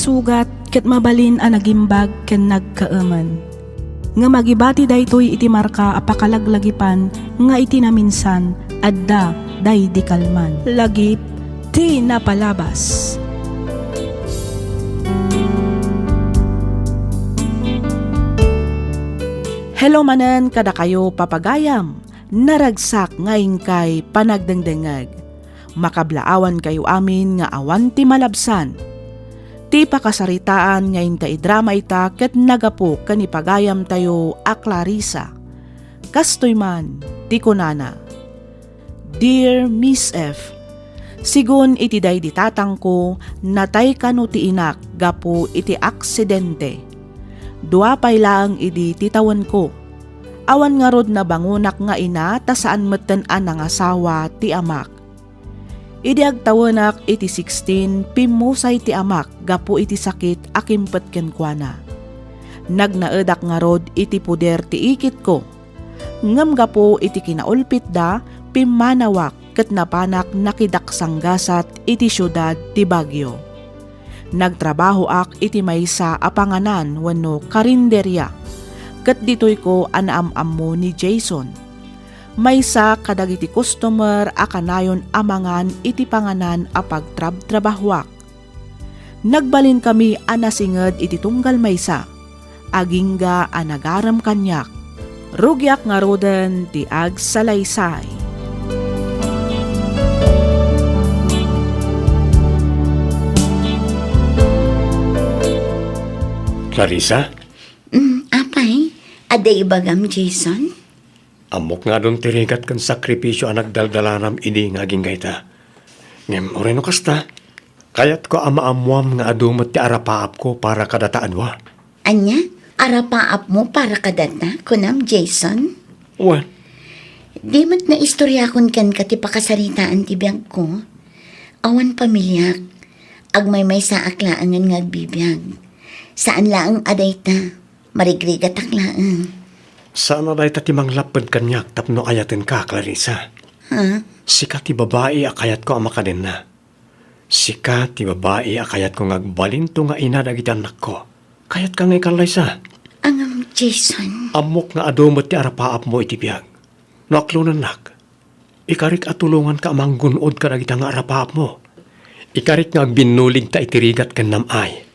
sugat ket mabalin a nagimbag ken nagkaaman. Nga magibati daytoy iti marka apakalaglagipan nga iti naminsan adda day di kalman. Lagip ti napalabas. Hello manen kada kayo papagayam. Naragsak ngayon kay panagdengdengag. Makablaawan kayo amin nga awan ti malabsan. Ti pakasaritaan ngayon ta idrama ita ket nagapo kanipagayam tayo a Clarissa. Kastoy man, ti kunana. Dear Miss F, sigun iti day ditatang ko, natay kano ti inak gapo iti aksidente. Dua pay lang idi titawan ko. Awan nga rod na bangunak nga ina ta saan metten-an ang asawa ti amak. Idi agtawanak iti 16 pimusay ti amak gapo iti sakit akimpet kenkwana. Nagnaedak nga rod iti puder ti ikit ko. Ngem gapo iti kinaulpit da pimanawak ket napanak nakidaksanggasat iti syudad ti Baguio. Nagtrabaho ak iti maysa a panganan wenno karinderya. Ket ditoy ko anaam-am mo ni Jason. Maysa kadagiti customer akanayon amangan iti panganan a pagtrabahwak. Nagbalin kami anasinged iti tunggal maysa. Agingga anagaram kanyak. Rugyak nga roden ti agsalaysay. Clarissa? Apay, aday ibagam Jason? Amok nga doon tirigat kan sakripisyo ang nagdaldalanam ini nga aging gaita. Ngem, oreno kasta. Kayat ko amaamuam nga adumat ti arapaap ko para kadataan wa. Anya, arapaap mo para kadata, kunam Jason? Wan, Di mat na istorya kon kan kati pakasaritaan ti biyag ko. Awan pamilyak, agmay sa aklaangan nga agbibiyag. Saan laang aday ta, marigrigat aklaang. saan na dahi tatimang lapad kanyak tapno ayatin ka, Clarissa? Ha? Sika ti babae akayat ko amakaden na. Sika ti babae akayat ko ngagbalinto nga ina dagiti anak ko. Kayat ka nga Clarissa. Angam Jason? Amok nga adumat ti arapaap mo iti biyag. Naklunan nak. Ikarik atulungan ka amang gunod ka dagiti nga arapaap mo. Ikarik nga agbinulig ta itirigat kan namay.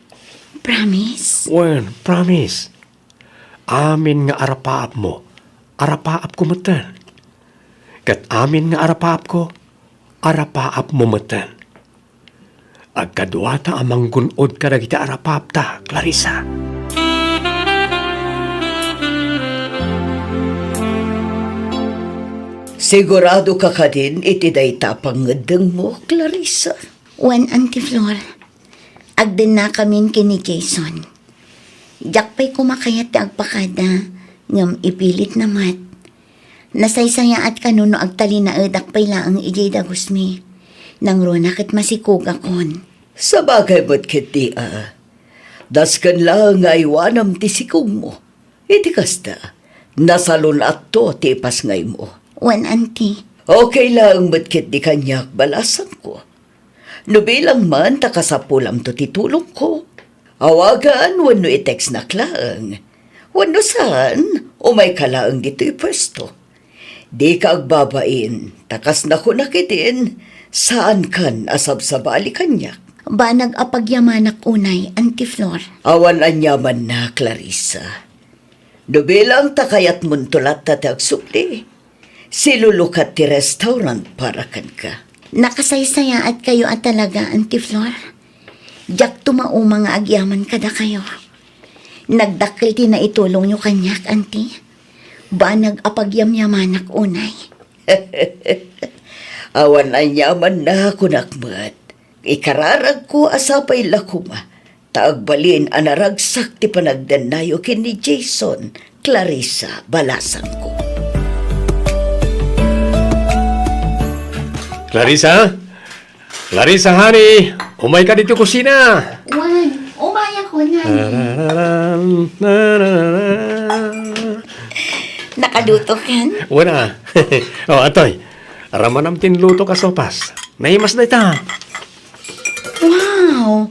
Promise? Wen, promise. Amin nga arapaap mo, arapaap ko matan. Kat amin nga arapaap mo matan. Agkaduata amang gunod ka dagiti arapaap ta, Clarissa. Sigurado ka ka din iti dayta pangedeng mo, Clarissa. Wan Auntie Flor, agden na kamin kini Jason. Jakpay kumakayat ti agpakada, ngam ipilit na mat. Nasaysaya at kanuno agtali na dakpay laang ijay dagusmi. Nang rona ket masikog akon. Sa bagay ba't kiti daskan lang nga iwanam ti sikog mo. Iti kasta, nasalun at to ti ipasngay mo. Wan Auntie, Okay lang ba't kiti kanyak balasan ko. Nubilang man takasapulam to titulong ko. Awagan wano i-text na klaang. Wano saan umay kalaang dito'y pwesto. Di ka agbabain, takas na ko nakitin, saan kan asab-sabali kanyak. ba nag-apagyamanak unay, Auntie Flor? Awan anyaman na, Clarissa. Nubilang takayat muntulat ta tagsupli. Silulukat ti restaurant para kan ka. Nakasaysaya at kayo at talaga, Auntie Flor. Jak tumao mga agyaman kada kayo. Nagdakil ti na itulong nyo kanyak, Auntie. Ba nag-apagyamyamanak unay? Awan anyaman na kunakmat. Ikararag ko asapay lakuma. Taagbalin anaragsak ti panagdanayo kin ni Jason, Clarissa, balasan ko. Clarissa? Clarissa, honey! Umay ka dito kusina! Wan, umaya ko na. Nakaluto kan? Wala. Atoy. Ramanam tinluto ka sopas. Naimas na ita. Wow!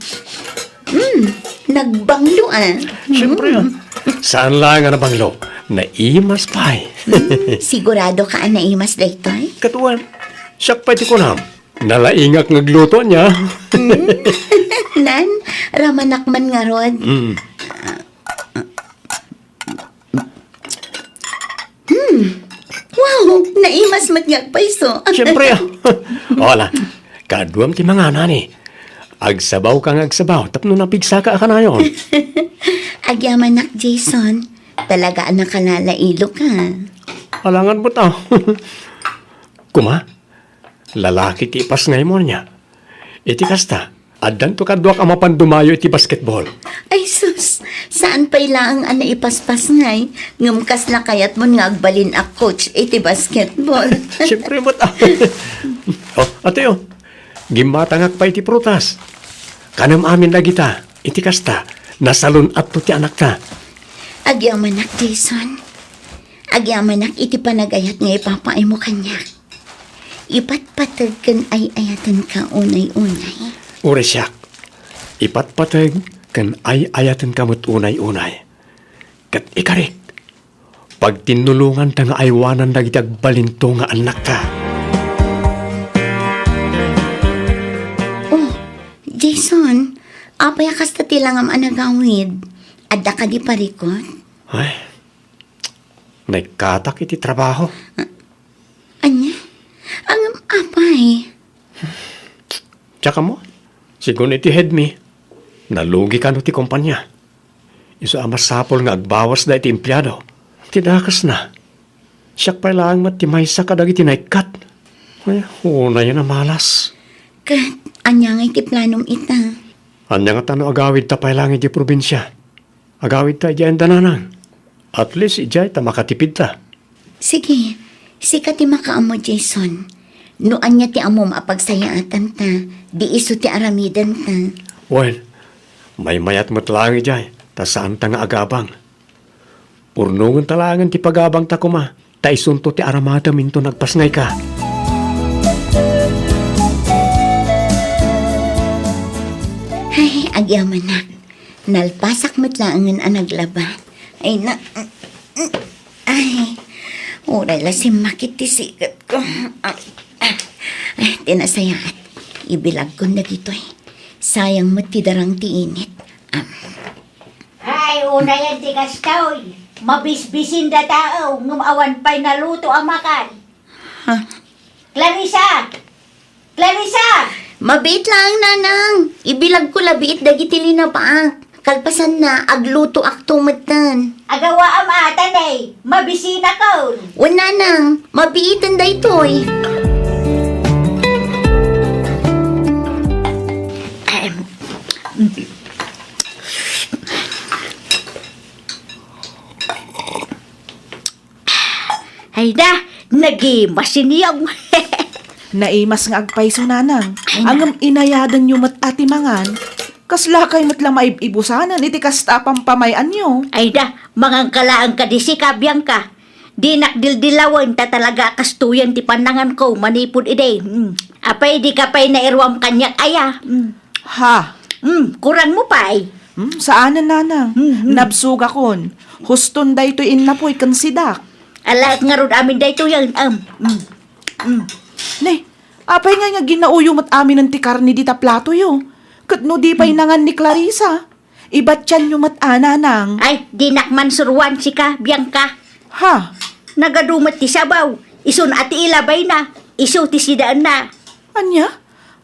nagbanglo Siyempre Saan lang nga nabanglo? Naimas pa'y. Sigurado ka naimas daytoy? Katuan, siyak pa'y ti ko nam. Nalaingak ngagluto niya. Nan, ramanak man nga rod. Wow, naimas matnyag paiso. Siyempre Wala, kaduam ti mga nani. Agsabaw kang agsabaw, tapno napigsa ka na yon. Agyamanak Jason, talaga nakalalailo ka. Alangan mo ta. Kuma, lalaki ti ipas ngay mo niya. Iti kasta, adan to kadwak ang mapandumayo iti basketball. Ay sus, saan pa ilaang ipaspas ngay? Ngumkas na kayat mo nga agbalin a coach iti basketball. Siyempre mo ta. Ate gimatangak pa iti prutas. Kanam amin na kita, iti kasta, nasalun at to ti anak ta. Agyamanak Jason, agyamanak iti panagayat nga ipapaay mo kanya. Ipatpatag kan ay ayatan ka unay-unay. Ure siyak, ipatpatag kan ay ayatan kamot unay-unay. Kat ikarik, pag tinulungan ta nga aywanan na agbalinto nga anak ka. Oh, Jason, apay kasta tilangam anagawid. Adda ka di parikot? Ay, naikatak iti trabaho. Anya? Ang apay. Tsaka mo, sigun iti head me, nalugi ka no ti kumpanya. Iso amas sapol nga agbawas da iti empleyado. Tidakas na. Siyak pa lang mat ti maysa kadag iti naikat. Ay, una yan na malas. Kat, anya nga iti planom ita. Anya nga tano agawid ta pa lang iti probinsya. Agawid ta iti dananang. At least ijay ta makatipid ta. Sige, sika ti makaamo Jason. No anya ti amo mapagsayaatan ta, di iso ti aramidan ta. Well, may mayat mo't lang ijay. Ta saan ta nga agabang. Purnungan talangan ti pagabang ta kuma. Ta isunto ti aramada minto nagpasngay ka. Ay, agyamanak. Nalpasak mo't laangan ang naglaban. Ay, ay, oray la si makit ti sikat ko. Ay, tinasayat. Ibilag ko na dito eh. Sayang mo't ti darang ti init. Ay, una yan ti kastaw. Mabisbisin da tao, ngumawan pa'y naluto ang makan. Ha? Clarissa! Clarissa! Mabit lang, nanang. Ibilag ko labiit dagiti linapaak. Kalpasan na, agluto aktumatan. Agawa ang atan eh, mabisina ko. Wala nang, mabiitan da ito'y. Ay na, nagimasiniyong. Naimas nga agpaiso nanang. Angam inayadan nyo mat atimangan. Kaslakay mat lang maibusanan iti kasta pampamayan nyo. Ay na, mga kalaang ka di si kabyang ka. Di nakdildilawan ta talaga kastuyan ti panangan ko manipod ide. Apay di ka pa'y nairwam kanyak aya. Ha? Kurang mo pa eh. Saanan nanang? Nabsuga kon. Huston da ito inapoy kansidak. Ala nga ron amin da ito yan. Ne, apay nga ginauyo mat amin ng tikarni di ta plato yo. Katno di pa'y nangan ni Clarissa. Ibat yan yung mat nanang. Ay, di nakman surwan si ka, Bianca. Ha? Nagadumat ti sabaw. Isun ati ilabay na. Isu ti sidaan na. Anya?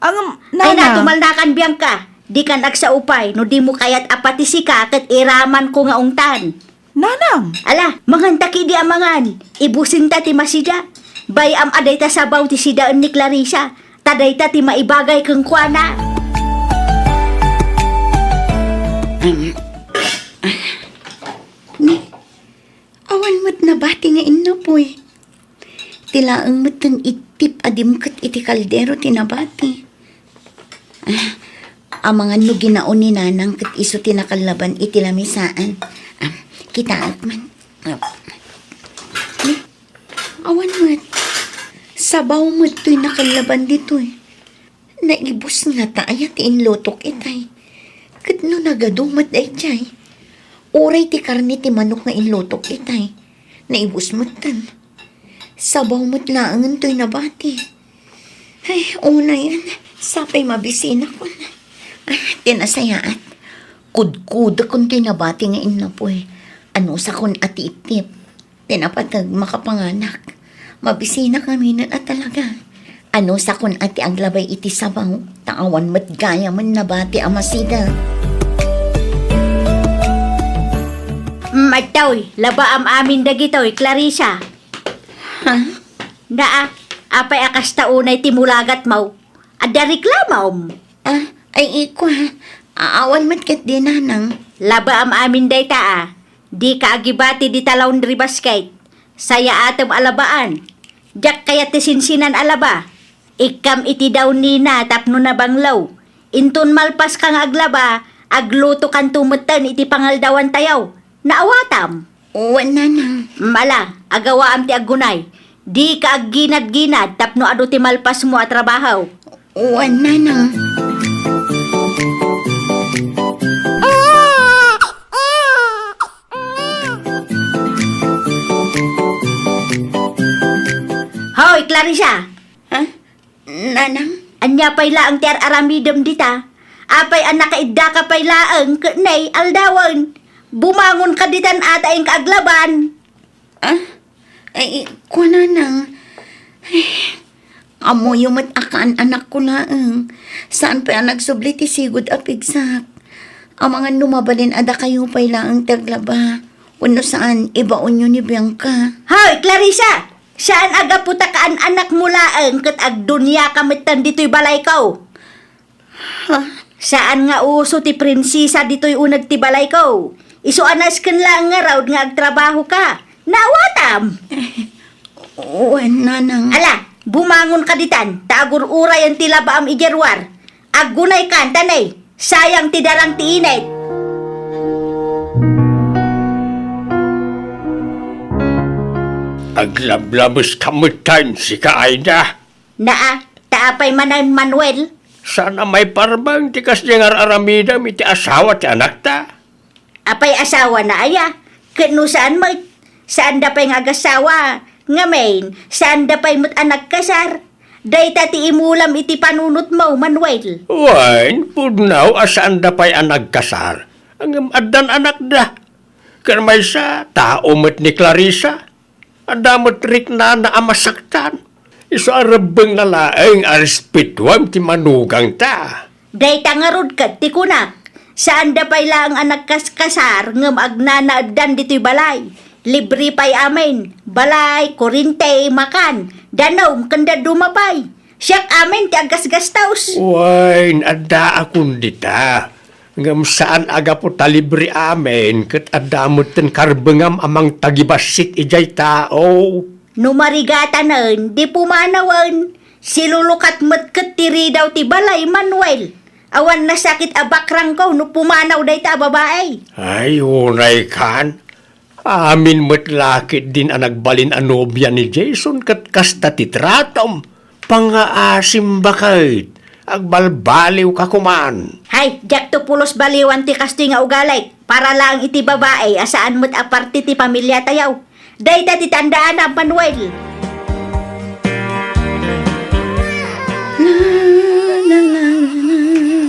Ang Ay na, nanang. tumalnakan, Bianca. Di ka nagsaupay, no di mo kayat apati si ka, kat iraman ko nga ungtan. Nanang. Ala, mangantaki di amangan. Ibusin ta ti masida. Bay am aday ta sabaw ti sidaan ni Clarissa. Taday ta ti maibagay kang kuana. Ni, awan mo't nabati nga inapoy. Tilaang mo't kang itip adimkat iti kaldero tinabati. Ang mga no ginaon ni nanang kat iso tinakalaban iti lamisaan. Kitaat man. Ni, awan mo't. Sabaw mo't to'y nakalaban dito'y. Naibos nga ta ayat inlotok itay. Kat no nagadumat ay jay. Uray ti karne ti manok nga inlutok itay. Naibus mo't tan. Sabaw mo't laangan to'y nabati. Ay, una yan. Sapay mabisina ko na. Ay, tinasayaat. Kudkuda kung tinabati nga inapoy. Ano sa kun ati itip. Tinapatag makapanganak. Mabisina kami na at talaga. Ano sa kun ati ang labay iti sabaw. Taawan mat gaya man nabati amasida. Magtaoy, laba am amin dagitoy, Clarissa. Ha? Naa, apay akas taunay timulagat mau. Adda reklamom. Ah, ay iko ha. Aawan mat kat din nanang. Laba am amin day ta. Di ka agibati di laundry basket. Saya atom alabaan. Jak kaya ti sinsinan alaba. Ikam iti daw nina tapno na banglaw. Intun malpas kang aglaba, agluto kan tumutan iti pangaldawan tayaw. Naawatam. Uwan nanang. Mala, agawa am ti agunay. Di ka agginad-ginad tapno adu ti malpas mo at trabaho. Uwan nanang. Hoy, Clarissa! Ha? Nanang? Anya pay laang ti aramidem dita. Apay anak kaidda ka pay laang nay aldawan. Bumangon ka ditan ata ang kaaglaban. Ah? Ay, iko nanang. Ay, amo yung akaan anak ko laang. Saan pa ang nagsubli ti sigod apigsak? Ang mga numabalin ada kayo pay laang taglaba. Uno saan ibaon nyo ni Bianca. Hoy, Clarissa! Saan aga puta kaan anak mo laang kat agdunya kamitan dito'y balay ko? Ha? Saan nga uso ti prinsesa dito'y unag ti balay ko? Isuanas kan lang nga raw nga agtrabaho ka. Nawatam! Uwan nanang. Ala, bumangon ka ditan. Tagur uray ang tilaba am igerwar. Agunay kan tanay. Sayang ti darang ti init. Aglablabos kamutan si Kaaida. Naa, taapay manan Manuel. Sana may parbang tikas dengar aramida iti asawa ti anak ta. Apay asawa na aya. Kano saan mo? Saan da pa'y agasawa? Ngamen, saan da pa'y mo't anak kasar? Day tati imulam iti panunot mo, Manuel. Wain, pudnaw asaan da pa'y anak kasar. Ang adan anak da. Karmay sa tao mo't ni Clarissa. Adamot rik na amasaktan. Iso arabang lalaeng arespituam ti manugang ta. Day tangarod kat ti kunak. Saan da pa'y lang anak kasar ngam agnanaaddan dito'y balay. Libre pa'y amin. Balay, kurinte, makan. Danom, kanda dumapay. Siyak amin ti agas-gastaus. Wain, ada akong dita. Ngam saan aga po talibre amin kat adamot ten karbengam amang tagibasit ijay tao. Numarigata nun, di pumanawan. Silulukat mo't katiri daw ti balay, Manuel. Awan na sakit abakrang ko no pumanaw day ta babae. Ay, unay kan. Amin mo't lakit din ang nagbalin ang nobya ni Jason kat kasta titratom. Pangaasim bakit. Agbalbaliw ka kuman. Hay, jak to pulos baliwan ti kastoy nga ugalay. Para lang iti babae, asaan mo't aparte ti pamilya tayaw. Day ta ti tandaan na, Manuel.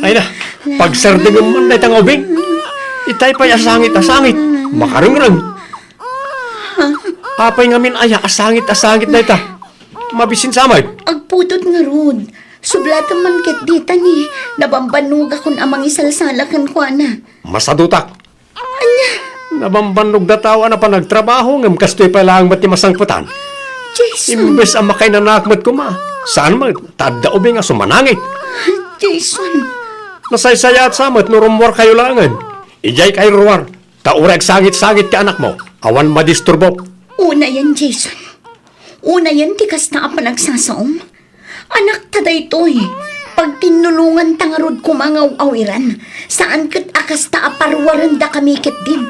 Ay na, pagsardingan man na itang ubing. Itay pa'y asangit. Makarangrang. Apay ngamin aya, asangit na ita. Mabisin samay. Agputot nga rod. Sublatan man ket dita ni. Nabambanuga kun amang isalsalakan ko na. Masadutak. Nabambanog datawa na pa nagtrabaho ngam kastoy pa lang mati masangputan. Jason. Imbes ang makay na nakmat ko ma. Saan man, tadda ubing nga sumanangit. Jason. Nasaysaya at samat, nurumwar kayo langan. Ijay kayo ruwar. Taurag sangit-sangit ti anak mo. Awan madisturbo. Una yan, Jason. Una yan, tikas na apa nagsasaom. Anak taday to eh. Pag tinulungan tangarod kumangaw awiran, saan kat akas ta aparwaran da kami ket din.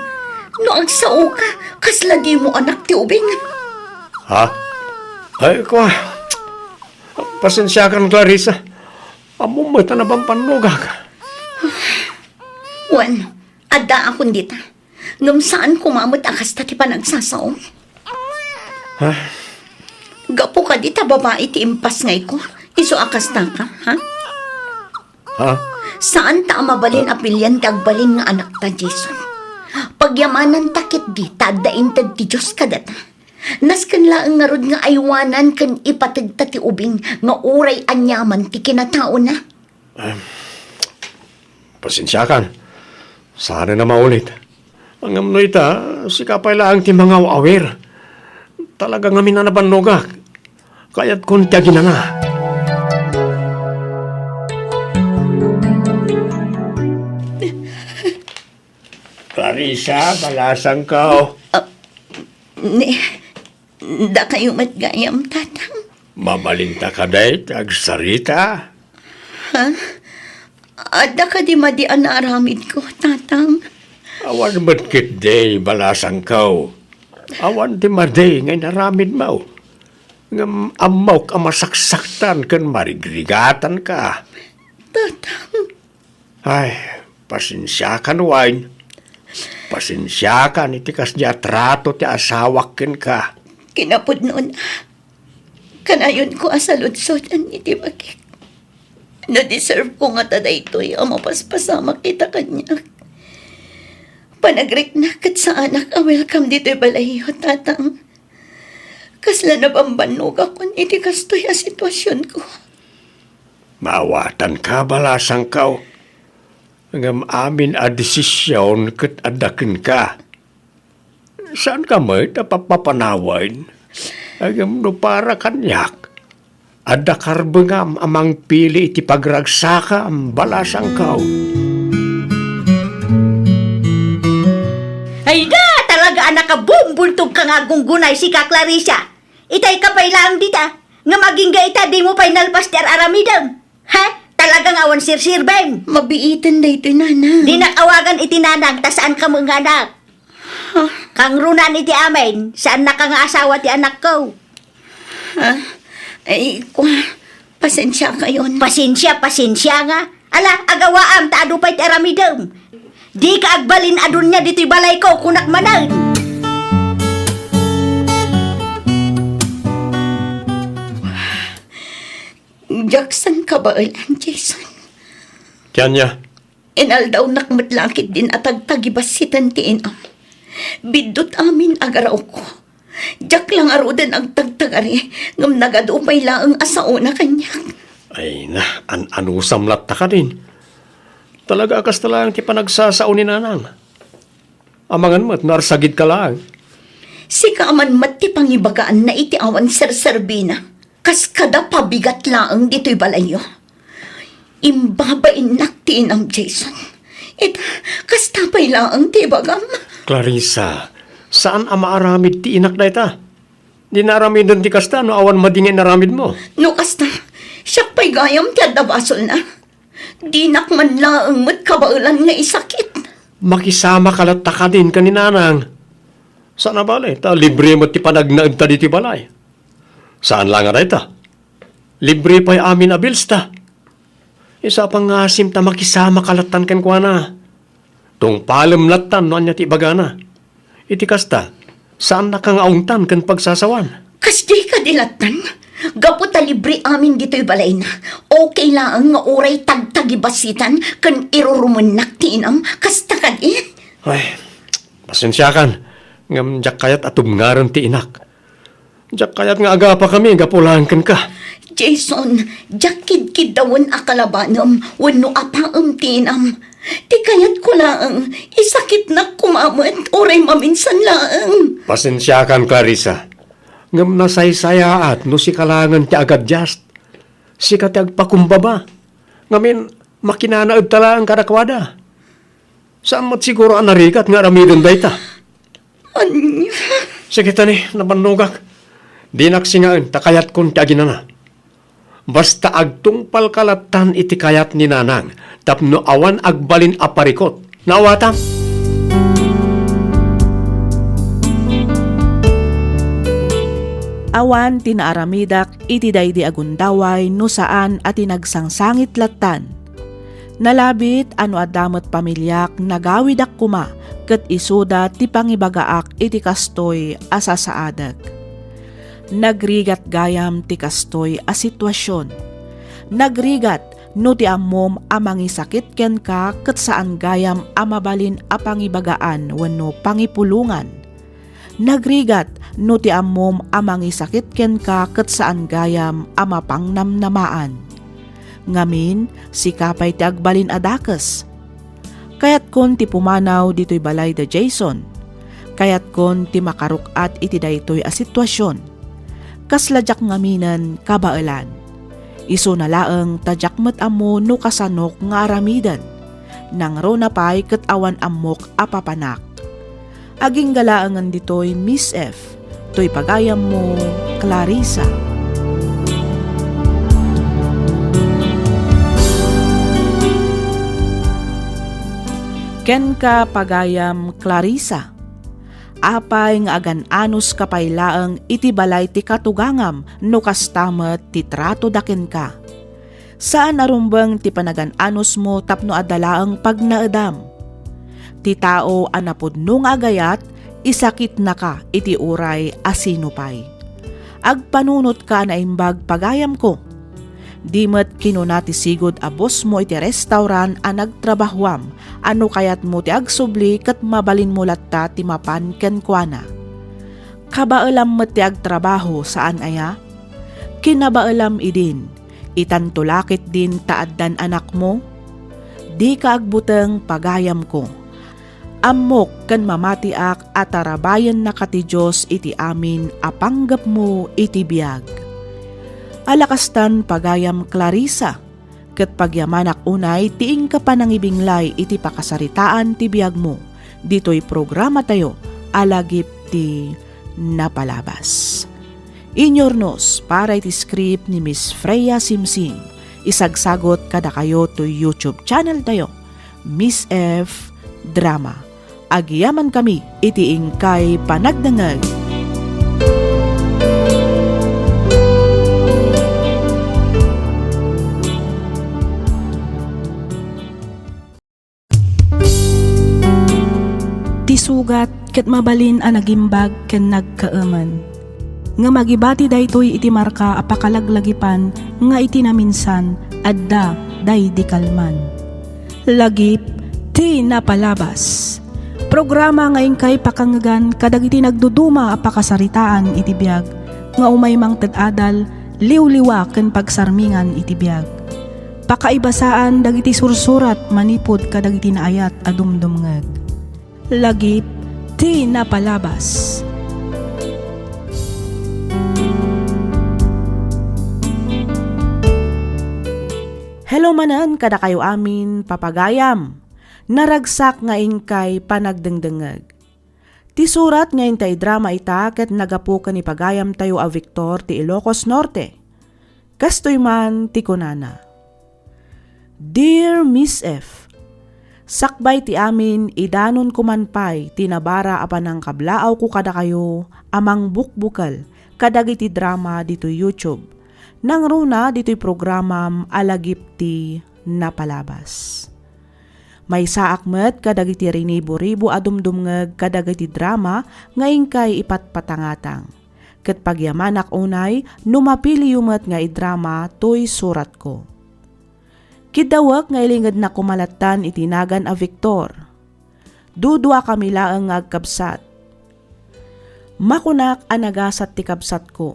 No agsao ka, kasla di mo anak ti ubing. Ha? Ay ko. Pasensya ka ng Clarissa. Amumata na bang panuga ka? Wan, ada akong dita. Ngam saan kumamot akas ta ti panagsasaom? Ha? Gapo ka dita babae ti impas ngay ko. Iso akas ta ka, ha? Ha? Saan ta mabalin apilyan kag balin nga anak ta, Jason? Pagyamanan takit di, tadain tad ti Diyos kadata. Naskan laang nga rod nga aywanan kan ipatagta ti ubing nga uray anyaman ti kinatao na. Pasensya kan. Sana na maulit. Ang amno ita, si kapay laang ti mga awer. Talaga nga minanabanogak. Kaya't kung tiyagin na. Clarissa, balasang ka. Da kayo matgayam, tatang. Mamalinta ka day, tagsarita. Ada ka di madian na aramid ko, tatang. Awan matkit day, balasang ka. Awan di maday, ngay naramid mo. Ngam amaw ka masaksaktan kan marigrigatan ka. Tatang. Ay, pasensya ka nuwain. Pasensya ka ni tikas di atrato ti asawakin ka. Kinapod noon, kanayon ko asaludsodan iti bakit. Na-deserve ko nga taday ito'y ang mapaspasama kita kanya. Panagrik na kat sa anak, welcome dito'y balahiyo, tatang. Kasla na bambanog ako iti kastoy a sitwasyon ko. Maawatan ka, balasang ka. Ngam amin a desisyon kat adakin ka. Saan ka mo napapapanawain? Agam no para kanyak. Ada karbengam amang pili iti pagragsaka ang balasang ka. Ay da, talaga anak ka bumbultog ka nga gunggunay si ka Clarissa. Itay ka pa ilang dita, nga maging gaita di mo pa'y nalpas ti aramidam. Ha? Talagang awan sirsir, Ben. Mabiitan na ito, nana. Di nakawagan iti nanang, ta saan ka mga anak? Kang runan iti amin, saan na ka nga asawa ti anak ko? Ay, pasensya kayon. Pasensya nga. Ala, agawaam, taado pa'y ti aramidam. Di ka agbalin adun niya dito'y balay ko, kunak manan. Jackson ka ba ilan, Jason? Kanya, Inaldaw nakmatlakit din at agtagibasitan tiin am. Bidot amin agaraw ko. Jak lang arudan ang tagtagari ngam nagadupay laang asauna kanya. ay na, anusam latta ka din. Talaga akas talang ti panagsasao ni nanang. Amangan mo't narsagid ka lang. Si kaaman mati pangibagaan na iti awan serserbina. Kas kada pabigat laang dito'y balayo. Imbabain naktiin ang Jason. Kas tapay laang ti bagam. Clarissa, saan ang maaramid ti inak na ita? Di naramid doon ti kasta no awan madingin naramid mo. No kasta, siya pa'y gayam ti adabasol na. Di nakman laang mo't kabaulan nga isakit. Makisama kalatta ka din kaninanang. Saan na balay? Ta libre mo ti panagnaid ta di ti balay. Saan lang nga ita? Libre pa'y amin abils ta. Isa pang ngasim ta makisama kalatan kan kwa na. Tung palem latan no anya ti bagana. Iti kasta, saan na kang aungtan kan pagsasawan? Kas di ka dilatan. Gapo ta libre amin dito'y balay na. Okay laang nga oray tagtagibasitan kan irurumunak ti inam. Kasta ka di. Ay, pasensya kan. Ngam jak kayat atubngaran ti inak. Jak kayat nga aga pa kami, gapulaan kan ka. Jason, jakid-kid dawon akalabanam, wano apaam tinam. Di kayat ko laang, isakit na kumamot, oray maminsan laang. Pasensya kan, Clarissa. Ngam nasaysayaat no si kalangan ti agad just. Si katag pakumbaba. Ngamin, makinanaad talang karakwada. Saan mo't siguro ang narikat nga ramidon da ita? Anya? Sige tani, nabanugak. Di naksingaan, takayat kon ti aginana. Basta agtungpal kalatan iti kayat ni nanang, tapno awan agbalin aparikot. Naawata? Awan tinaaramidak iti daydi agundaway no saan at tinagsangsangit latan. Nalabit ano adamot pamilyak nagawidak kuma ket isuda ti pangibagaak iti kastoy asa saadag. Nagrigat gayam ti kastoy a sitwasyon. Nagrigat no ti ammom amangi sakit ken ka ket saan gayam amabalin a pangibagaan wenno pangipulungan. Nagrigat no ti ammom amangi sakit ken ka ket saan gayam amapangnamnamaan. Ngamin, sikapay ti agbalin adakes. Kayat kon ti pumanaw dito'y balay da Jason. Kayat kon ti makarukat iti daytoy a sitwasyon. Kasladyak ngaminan kabailan. Isu na laeng tadyak met amo no kasanok nga aramidan. Nang ro na pay ket awan amok apapanak. Aging galaangan dito'y Miss F. To'y pagayam mo, Clarissa. Ken ka pagayam Clarissa. Apay nga agan-anos kapaylaeng iti balay ti katugangam no kastamet ti trato daken ka. Saan arumbang ti panagan-anos mo tapno adalaeng pagnaedam. Ti tao anapudno nga agayat isakit na ka iti uray asinupay. Agpanunot ka na imbag pagayam ko. Di met kinunati sigod a boss mo iti restaurant a nagtrabahuam, ano kayat mo ti agsubli ket mabalin mo latta ti mapan ken kuana. Kabaalam met ti agtrabaho saan aya? Kinabaalam idin, itantulakit din taaddan anak mo? Di ka agbuteng pagayam ko. Ammok ken mamatiak at tarabayan na kati Diyos iti amin apanggap mo iti biag. Alakastan pagayam Clarissa, ket pagyamanak unay tiing ka panangibinglay iti pakasaritaan ti biag mo. Dito'y programa tayo, alagip ti napalabas. Inyornos para iti script ni Miss Freya Simsim. Isagsagot kada kayo to YouTube channel tayo, Miss F Drama. Agiyaman kami iti ingkay panagdangag. Sugat ket mabalin a nagimbag ken nagkaeman. Nga magibati daytoy iti marka a pakalaglagipan nga iti naminsan adda day di kalman. Lagip ti napalabas. Programa nga ingkay pakangagan kadagiti nagduduma a pakasaritaan iti biag nga umay mang ted-adal liwliwa ken pagsarmingan iti biag. Pakaibasaan dagiti sursurat manipod kadagiti naayat a dumdumngeg. Lagip ti napalabas. Hello manan kada kayo amin papagayam. Naragsak nga ingkay panagdengdengeg. Ti surat nga intay drama ita ket nagapukan ni pagayam tayo a Victor ti Ilocos Norte. Kastoy man ti kunana. Dear Miss F, sakbay ti amin idanon kumanpay tinabara apan ang kablaaw ko kada kayo amang bukbukal kadagiti drama dito YouTube. Nang runa dito'y programam alagip ti napalabas. May saakmet kadagiti rinibo-ribo adumdumngeg kadagiti drama ngayon kay ipatpatangatang. Ket pagyamanak unay numapili yumet nga idrama to'y surat ko. Kidawak nga ilingad na kumalatan itinagan a Victor. Dudwa kami laeng nga agkabsat. Makunak anagasat ti kabsat ko.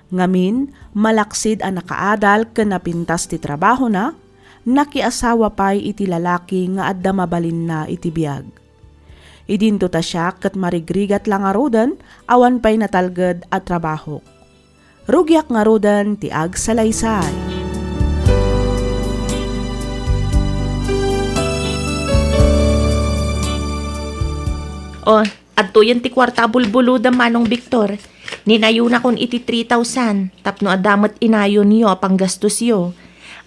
Ngamin, malaksid a nakaadal ken napintas ti trabaho na, nakiasawa pay iti lalaki nga adda mabalin na iti biag. Idinto ta siya ket marigrigat lang arudan, awan pay natalged at trabaho. Rugyak nga rudan ti agsalaysay. O, adto yan ti kwarta bulbuluda manong Victor. Ninayuna kon iti 3,000. Tapno adamat inayon niyo panggastos yo.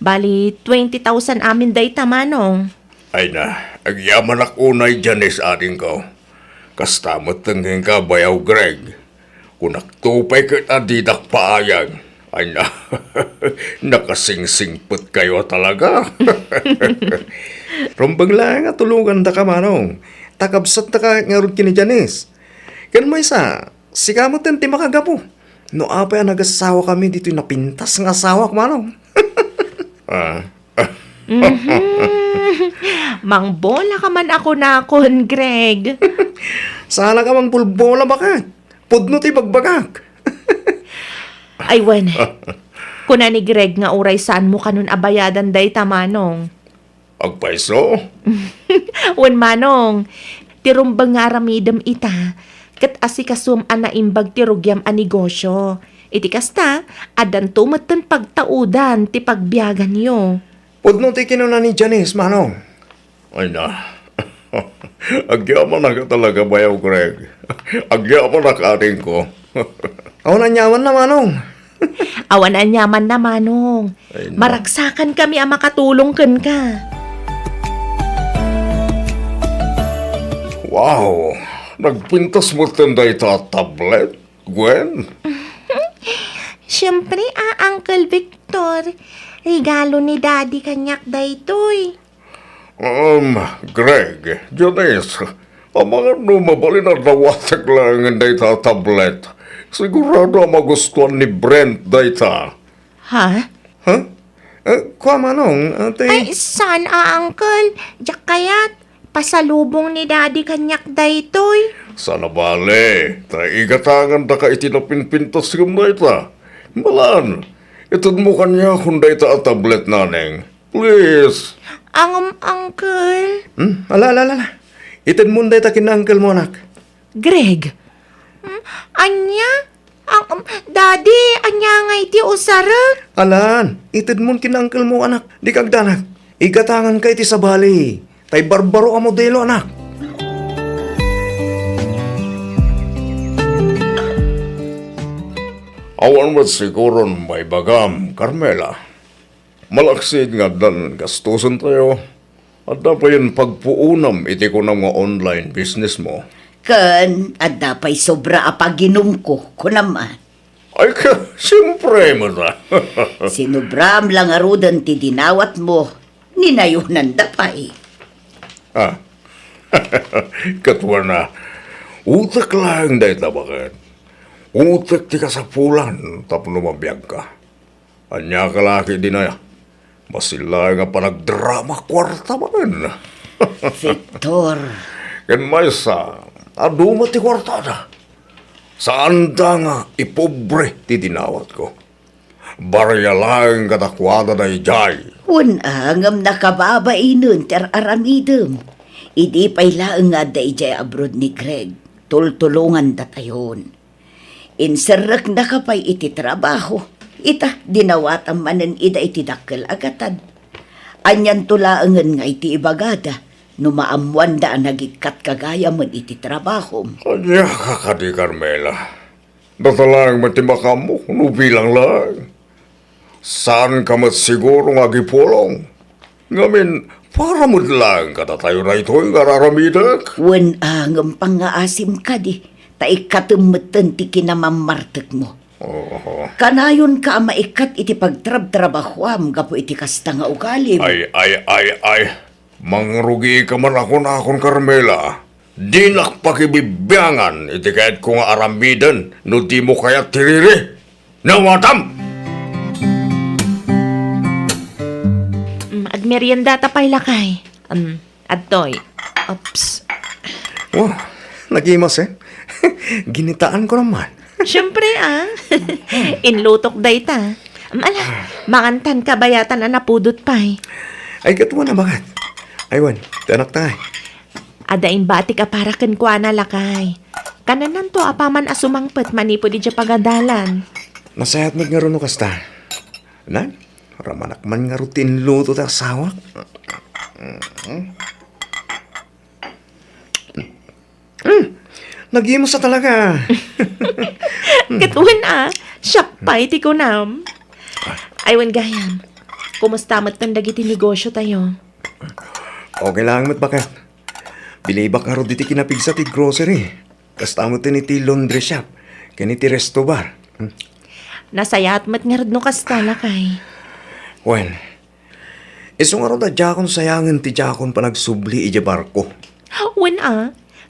Bali, 20,000 amin day tamanong. Ay na, agyaman unay Janice ating ko. Kastamot tanghin ka bayaw Greg. Kung naktupay ka adidak paayag, Ay na, nakasingsingpot kayo talaga. Rumbang lang nga tulungan da ka, Manong. Takabsat na ka nga rin kini Janice. Kan may sa, sikamot din ti makagapo. No apay nagasawa kami dito napintas nga asawa ko, Manong. Mangbola ka man ako nakon, Greg. Sala ka mang pulbola bakit? Pudno ti bagbagak. Ay, wen. Kuna ni Greg nga uray saan mo kanun abayadan day tamanong. Agpaiso? Wen manong, tirumbang nga ramidam ita, kat asikasum ana imbag tirugyam a negosyo. Iti kasta, adan tumatan pagtaudan ti pagbiyagan yo. Pudno ti kinuna ni Janice, Manong. Ay na. Agyaman na ka talaga, Bayaw Greg. Agyaman na ka ating ko. Ako na nyaman na, Manong. Awan anyaman na manong. Ay, no. Maragsakan kami ang makatulong ken ka. Wow! Nagpintas mo tinday ta tablet, Gwen? Siyempre, Uncle Victor. Regalo ni Daddy kanyak daytoy. Greg, Janice, ang mga numabali na nawatag lang ang data tablet. Sigurado ang magustuhan ni Brent data. Ha? Ha? Kuha, Manong, ate. Ay, saan Uncle? Diyak kaya't pasalubong ni Daddy kanyak daytoy. Sana bale, taigatangan da ka itinapinpintas yung data. Malan, itod mo kanya kung data at tablet naneng. Please. Uncle. Ala. Itod mo data kina-uncle mo, anak. Greg. Anya? Daddy, anya nga iti usara? Alan, itid mo kina-uncle mo, anak. Di kagdanak. Igatangan ka iti sa bali. Tay barbaro ang modelo, anak. Awan mo siguro may bagam, Carmela. Malaksid nga dan gastusan tayo. At pa yun pagpuunam iti ko ng mga online business mo. Kan, at dapay sobra apaginom ko, kunaman. Ay ka, siyempre mo na. Sinubram lang arudan ti dinawat mo, ninayunan dapay. Katwa na, utak lang dahil na bakit. Utak ti kasapulan, tapno mabiyag ka. Anya ka laki din na, masila nga pa nagdrama kwarta man. Victor, Ken may sa, aduma ti kwarta na. Saan da nga ipobre ti dinawat ko. Barya lang katakwada na ijay. unangam nakababay nun ter aramidem. Idi pay laeng nga da ijay abroad ni Greg, tultulungan datayon. Inserrak na kapay iti trabaho. Ita, dinawatan manen ida iti dakkel agatad. Anyan tulaangan nga iti ibagada, numaamuan da nagikat kagaya man iti trabaho. Anya ka kadi Carmela. Datalang matimaka mo, nubilang lang. Saan ka mat siguro nga gipulong? Ngamin, para mo lang katatayo na ito'y kararamidak. Unangam pangaasim ka di. Taikatumatan ti kinamamartek mo. Oo. Kanayon ka maikat iti pagtrab-trabahwam gapo iti kasta nga ugalim. Ay. Mangrugi ka man ako na akong Carmela. Di nakpakibibiyangan iti kahit kung aramidan no di mo kaya tiriri. Nawatam! Agmerienda tapay lakay. Adtoy. Ops. Oh, nagimas eh. Ginitaan ko naman. Siyempre Inlutok dayta. Ala, mangantan ka bayatan na napudot pay. Ay, katwa na bakit? Aywan, tanak tayo. Adain batik para ken kwa na lakay. Kananan to apaman asumangpet manipo di dya pagadalan. Nasayat nga ron kasta. Nan, ramanak man nga rutin luto ta sawak. Nag-imus na talaga. Katuan siya pa iti kunam. Aywan gayam, kumusta mat tandagi ti negosyo tayo? Okay lang mat bakit? Bilibak nga ro diti kinapigsa ti grocery. Kasta mo tin iti laundry shop. Kaniti resto bar. Nasayat mat nga no kasta lakay. Wen, iso nga ron na jakon sayangin ti jakon pa nagsubli ija barko. Wen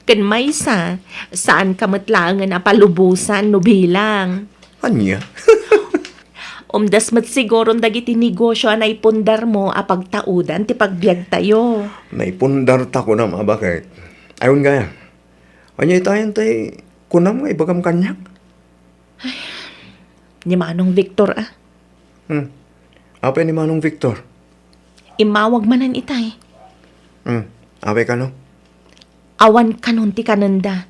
kan maysa, saan ka matlangan na palubusan no bilang. Anya? Umdas mat siguro dagiti negosyo anay pundar mo apagtaudan ti pagbiag tayo. Naipundar ta ko na mabakit. Ayon gaya. Anya itayan tay kunam nga ibagam kanyak. Ni Manong Victor Apa ni Manong Victor? Imawag manan itay. Ape ka no? Awan kanon ti kananda.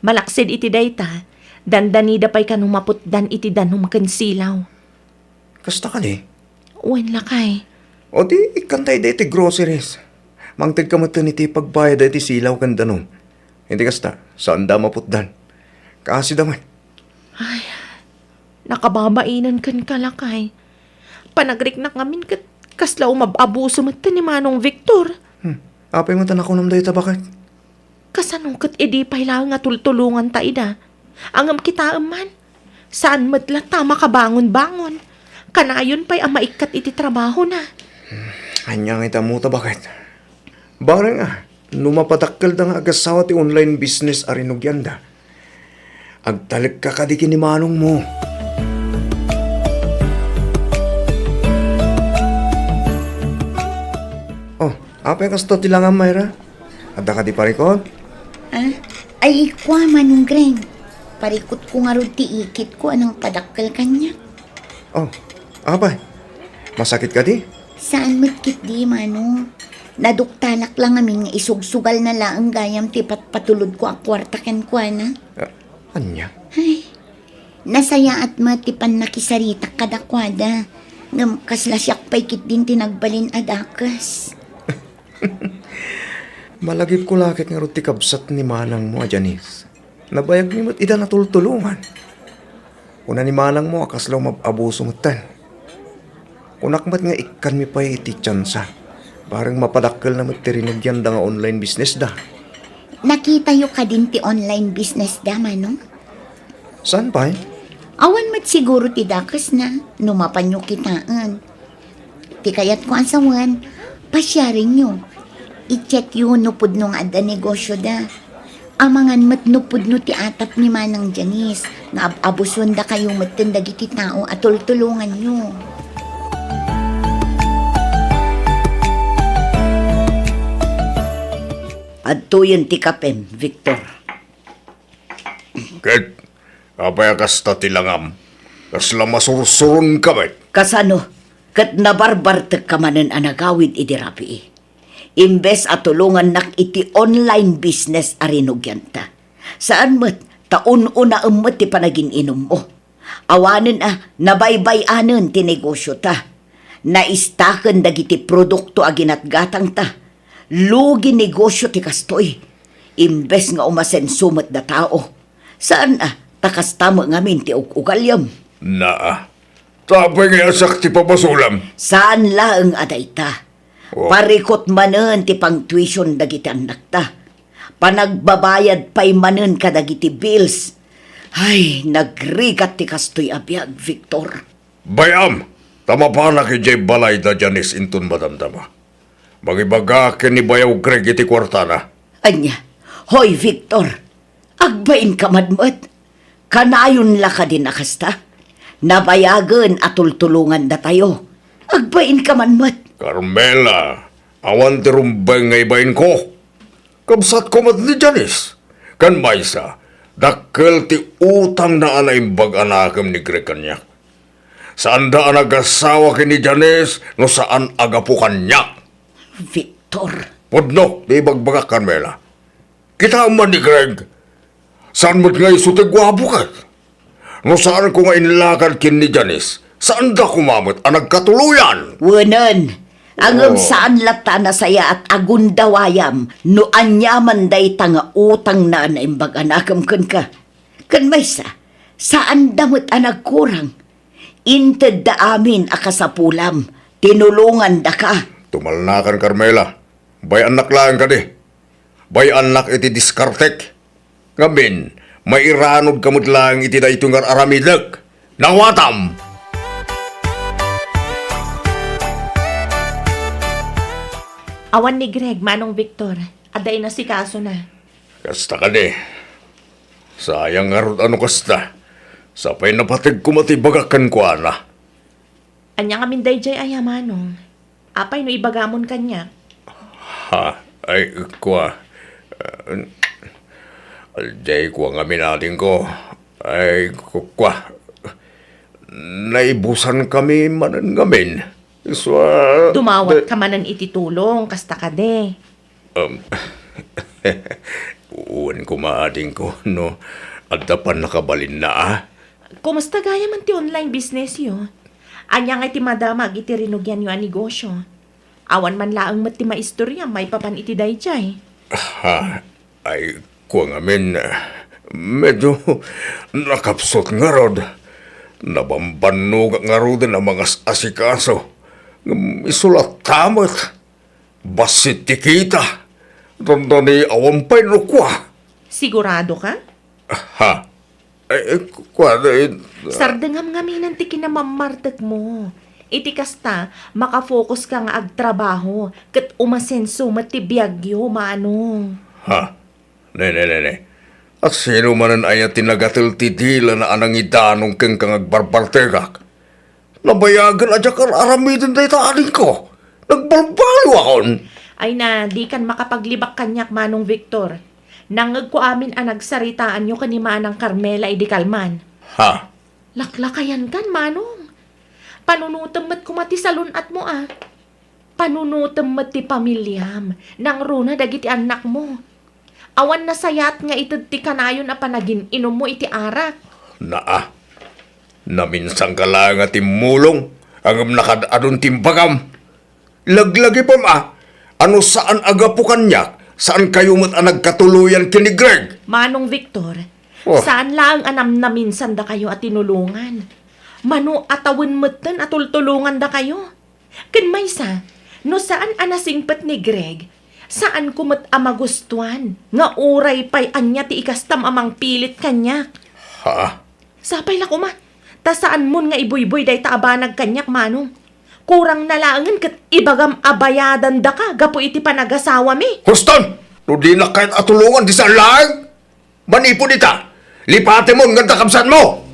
Malaksid iti dayta, dandanida pa'y kanong maputdan iti danong kansilaw. Kasta ka di? Wen lakay. O di ikantay da iti groceries. Mangtid ka matan iti pagbayad da iti silaw kan danong. Hindi kasta, saan da maputdan? Kasi daman. Nakababainan kan kalakay. Panagrik na ngamin kaslaw mababuso mat ni Manong Victor. Apay mo tanak ko nam da ita bakit? Kasanong kat edi pa'y lang nga tultulungan ta ida. Angam kita man. Saan madla ta makabangon-bangon. Kanayon pa'y ang maikat iti trabaho na. Anya nga ita mo ta bakit? Barang numapatakkel da nga agasawa ti online business arinugyan da. Agtalik ka kadiki ni Manong mo. Oh, apay kasta ti lang ang Mayra? Adda ka di parikot? Ay, ikwa manong Greng. Parikot ko nga ron ti ikit ko anang padakkel kanya. Oh, apay. Masakit ka di? Saan matkit di, manong? Naduktanak lang amin nga isugsugal na laang gayam ti patulod ko akwarta ken kwa na. Anya? Nasaya at matipan nakisarita kadakwada. Ngam kaslasyak pa'y kit din tinagbalin adakas. Malagip ko lakit nga ruti kabsat ni Manang mo, Janice. Nabayag ni mo't ida natultulungan. Kuna ni Manang mo, akaslaw mababuso mo'tan. Kunakmat nga ikan mi pa'y iti tsansa. Parang mapadakkel na mo't tirinugyan da nga online business da. Nakita yo ka din ti online business da, manong? Saan pa Awan mat siguro ti dakas na, numapan yo kitaan. Ti kayat ko asawan, pasyaring nyo. I-check yun nupod nung ada negosyo da. Amangan mat nupod no ti atap ni Manang Janice, nga abuson da kayo matanda giti tao at tultulungan nyo. Adto yun ti kapem, Victor. Ket, apay kasta tilangam. Kasla masursurun kamay. Kasano, kat nabarbartek ka manen anagawid idirapi. Imbes at tulungan nak iti online business arinugyan ta. Saan mo't taon-una umot ti panagin inom mo. Awanen nabaybay-anen ti negosyo ta. Naistaken dagiti produkto aginatgatang ta. Lugi negosyo ti kastoy. Imbes nga umasen sumat da tao. Saan takastamo ngamin ti ugalyam. Tapay nga asak ti papasulam. Saan laeng aday ta? Parikot manen ti pang tuition dagiti anak ta. Panagbabayad pa'y manen kadagiti bills. Ay, nagrigat ti kastoy abiyag, Victor. Bayam, tama pa na ki Jay Balay da Janice intun madamdama. Magibagakin ni Bayaw Greg iti kwartana. Anya, hoy Victor, agbain ka madmat. Kanayon la ka din akasta. Nabayagan at tultulungan da tayo. Agbain ka madmat. Carmela, awan ti rumbay nga ibain ko. Kabsat ko mat ni Janice. Kan maysa, dakkel ti utang na anaimbag anakam ni Greg kanyak. Saan da anagasawa ki ni Janice no saan agapu kanyak. Victor. Podno, di bagbaga Carmela. Kita man ni Greg. Saan mo't nga isutig wabukat? No saan ko nga inilakad kin ni Janice? Saan da kumamot ang nagkatuluyan? Wanan. Angam saan lata na saya at agundawayam no anyaman day tanga utang na naimbag anakam kan ka. Kan maysa, saan damot anag kurang? Inted da amin akasapulam, tinulungan da ka. Tumalnakan, Carmela. Bay anak lang ka di. Bay anak iti diskartek. Ngamin, mairanod kamot lang iti da itong aramidag. Nawatam! Awan ni Greg, Manong Victor. Aday na si kaso na. Kasta ka di. Sayang nga ron ano kasta. Sapay napatig kumatibagakan ko ana. Anya nga minday jay ay Manong. Apay no ibagamon kanya. Ha, ay kwa. Aljay kwa nga minating ko. Ay kwa. Naibusan kami manan ngamin. Iswa... Dumawat ka manan ititulong, kasta ka de. Uwan ko maating ko, no? At dapan nakabalin na, ah? Kumusta gaya man ti online business yo? Anya nga iti madamag iti rinugyan yo ang negosyo. Awan man laang mat ti maistorya, may papan iti dayjay. Ha, ay kuwa ngamin, medyo nakapsot nga rod. Nabambanog nga rod ang mga asikaso. Isulat tamat. Basit ti kita. Tanda ni awampay no kwa. Sigurado ka? Ha, ay kwa, Sardengam ngaminan ti kinamamartek mo. Iti kasta, makafocus ka nga agtrabaho, kat umasenso matibiyagyo, Manong. Ha, ne. At sino manan ay tinagatil titila na anang idanong kang kang agbarbartegak? Nabayagan adya kang aramidin day taanin ko. Nagbalbalo akon. Ay na, di kan makapaglibak kanyak, Manong Victor. Nangag ko amin ang nagsaritaan nyo kanima ng Carmela idikalman. Ha? Laklakayan kan, Manong. Panunutam mat kumati sa lunat mo, ah. Panunutam mat ti pamilyam. Nang runa dagiti anak mo. Awan na sayat nga itid ti kanayon a panagin inom mo iti arak. Naa. Naminsang ka lang at timulong ang nakadadong timbagam. Laglagi pa ma. Ano saan agapo kanyak? Saan kayo mat ang nagkatuluyan kini Greg? Manong Victor, Oh. saan lang anam na minsan da kayo at tinulungan? Mano atawin matan at tultulungan da kayo? Ken maysa, no saan anasingpet ni Greg? Saan kumat amagustuhan? Nga uray pa'y anya ti ikastam amang pilit kanyak. Ha? Sapay la kuma, ta saan mon nga iboy-boy day taabanag kanyak, Manong? Kurang nalangan kat ibagam abayadan da ka, gapo iti panagasawa mi. Houston! No di na kahit atulungan di sa lang! Manipon ita! Lipate mo ang ganda kamsan mo!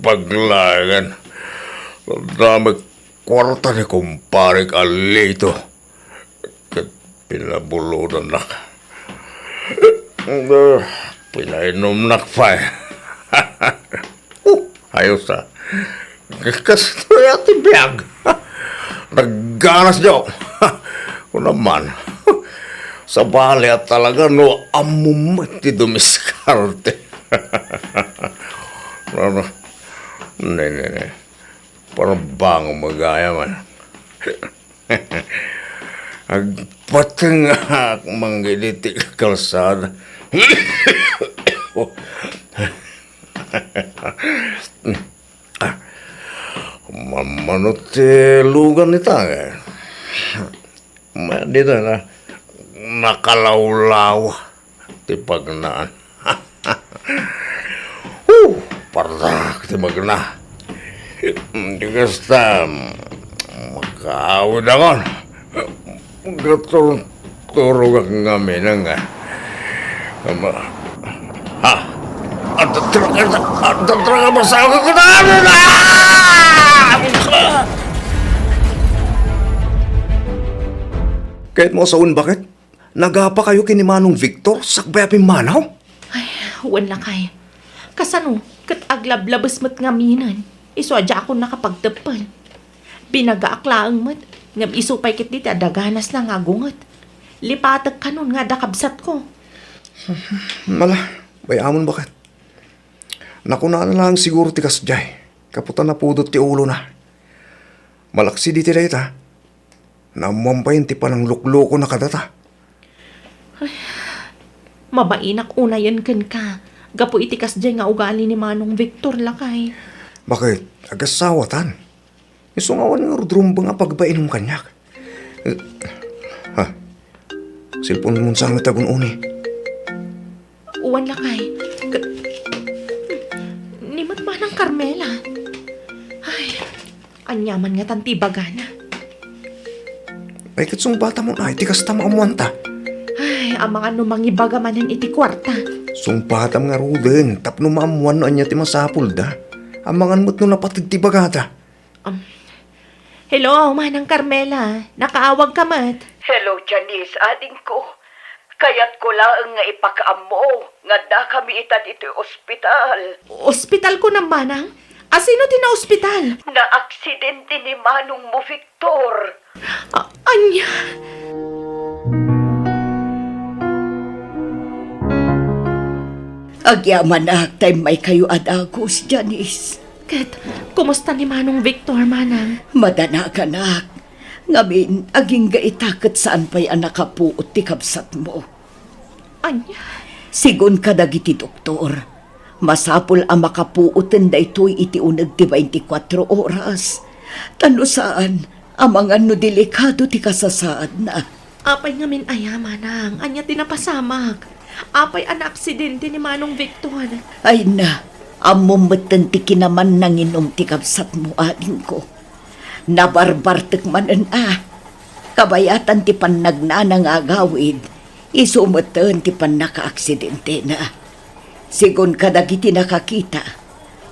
Paglagan. Ang dami kwarta ni kumpare Alito. Kat pinabuludan na. Pinainom na pa eh. Ayos ah. Kasi ito yung tibiyag. Nagganas niyo. Kung naman. Sa bali at talaga no amumat ti dumiskarte. Ano? Ne. Parang bang magaya man. Agpatang manggiliti kalsada. Mamanot lugan nita eh. Dito na nakalawlaw ti pagnaan. Pardak ti magna. Di kasta magkaawid ako. Gaturog ang ngamin nga. Ha? At tatraga masawa ko na! Kahit mo saun bakit? Nagapa kayo kini Manong Victor sakbayapin manaw? Ay, wala kay. Kasano, kat aglablabas mat ngaminan. Iso adya ako nakapagtapan. Binagaaklaang mat. Ngam isupay kit diti adaganas na nga gungat. Lipatag kanon nga dakabsat ko. Mala, bayamon bakit? Nakuna na lang siguro ti kasjay. Kaputan na pudot ti ulo na. Malaksi di ti dayta. Namumpayin ti panang lukloko na kadata. Mabainak unayan kan ka. Gapo itikas dyan nga ugali ni Manong Victor lakay. Bakit? Agasawatan. Isungawan nga rudrumba nga pagbainom kanyak. Ha? Silpon mo sa nga tagun uni. Uwan lakay. Nimot ba ng Carmela? Ay, anyaman nga tanti bagana. Ay, katsong bata mo na, iti kasta maamuanta. Ay, ang mga numangibaga manan iti kwarta. Sumpatam nga ruden, tapno maamuan no anya ti masapul da. Amangan mo't no napatid ti bagata. Hello, manang Carmela. Nakaawag ka mat. Hello, Janice, ading ko. Kayat ko lang nga ipakaam mo, nga da kami itad iti ospital. Ospital ko ng manang? Asino ti na ospital? Na aksidente ni Manong mo, Victor. Anya? Agyaman na, time may kayo adagos, Janice. Ket, kumusta ni Manong Victor, manang? Madanagan, ngamin, aging gaitakot saan pa'y anakapuot ti kabsat mo. Anya? Sigun ka dagiti doktor. Masapul ang makapuoten da ito'y iti unag ti 24 oras. Tano saan, amangan no delikado ti kasasaad na. Apay ngamin aya, manang. Anya tinapasamak. Apay an aksidente ni Manong Victor. Ay na, amumatan ti kinaman nanginom ti kabsat mo ading ko. Nabarbartek manan kabayatan ti pannagnanang agawid, isumatan ti pannaka-aksidente na. Sigon kadagiti nakakita,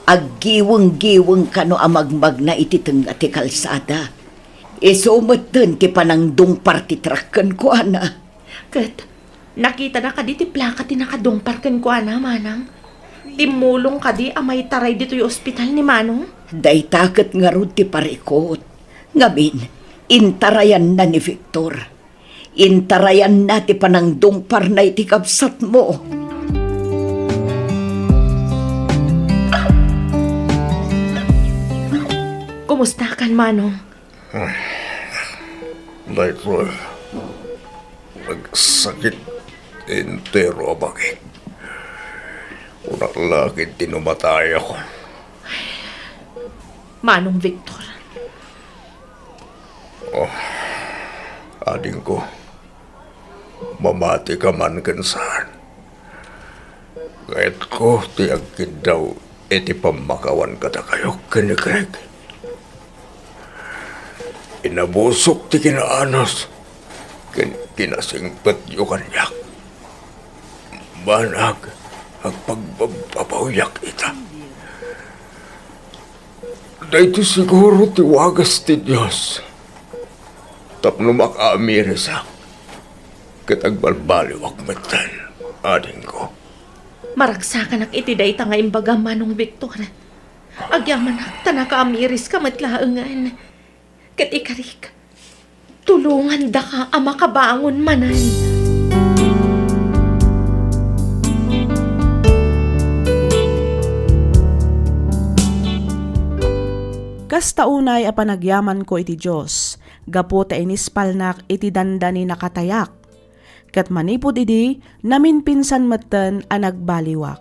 aggiwang-giwang kano amagmag na ititeng ti kalsada. Isumatan ti panangdong partitrakan ko, ana. Ket, nakita na kadi ti plaka ti nakadungparken ko, ana, manang. Timulong kadi amay taray dito yung ospital ni Manong. Day takot nga ron ti parikot. Ngamin, intarayan na ni Victor. Intarayan na ti panangdungpar na iti kabsat mo. Kumusta kan, Manong? Like, nagsakit entero bakit. Unang lakit tinumatay ako. Manong Victor. Ading ko, mamati ka man kansan. Kahit ko, tiagkid daw, iti pamakawan ka na kayo, kinikreg. Inabusok ti kinaanos, kinasingpet yu kanyak. Manag, ang pagbababayak ita. Dahito siguro ti wagas ti Diyos. Tapno makaamirisak. Katagbalbaliwak matan, ading ko. Maragsakan ak iti day nga imbaga, Manong Victor. Agyaman ak tanaka-amiris ka matlaangan. Ket ikarik, tulungan da ka ama kabangon manan. Kastaunay a panagyaman ko iti Diyos, gapo ta inispalnak iti dandani nakatayak. Kat manipod idi, namin pinsan matan a nagbaliwak.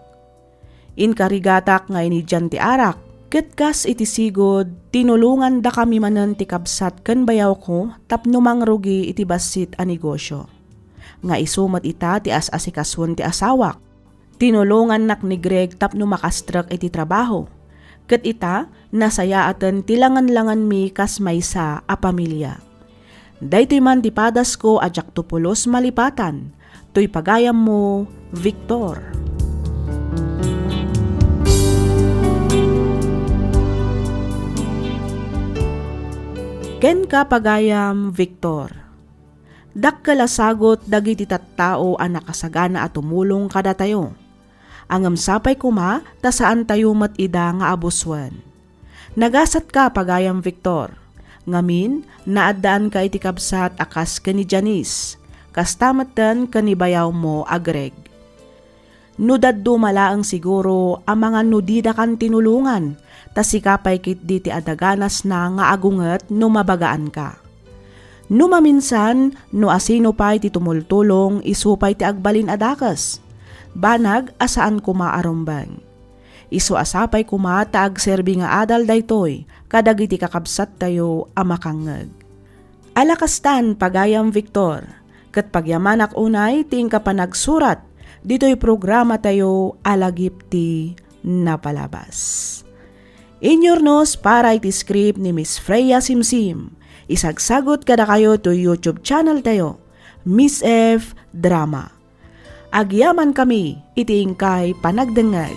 Inkarigatak nga ini dyan ti arak, ket kas iti sigod, tinulungan da kami manan ti kabsat ken bayaw ko, tapno mangrugi iti basit a negosyo. Nga isumat ita ti as-asikaswan ti asawak. Tinulungan nak ni Greg tapno makastrak iti trabaho. Ket ita, nasayaatan tilangan-langan mi kas maysa a pamilya. Daytoy man ti padas ko adyak tupulos malipatan, toy pagayam mo, Victor. Ken ka pagayam, Victor. Dakkala sagot dagiti tattao a nakasagana at tumulong kada tayo. Angam sapay kuma, ta saan tayo mat ida nga abuswan. Nagasat ka pagayam, Victor. Ngamin, naadaan ka iti kabsat akas ka ni Janice. Kastamatan ka ni bayaw mo agreg. Nudaddo malaang siguro ang mga nudida kan tinulungan, ta sikapay kit di ti adaganas na nga agunget no mabagaan ka. No maminsan, no asino pa'y ti tumultulong, isupay ti agbalin adakas. Banag asaan kumaarumbang. Isu asapay kumata ag serbi nga adal daytoy, kadagiti kakabsat tayo amakangeg. Alakastan pagayam Victor, kat pagyamanak unay ting kapanagsurat, dito'y programa tayo alagipti napalabas. Inyornos para iti script ni Miss Freya Simsim. Isagsagot kada kayo to YouTube channel tayo, Miss F Drama. Agyaman kami, iting kay panagdengag.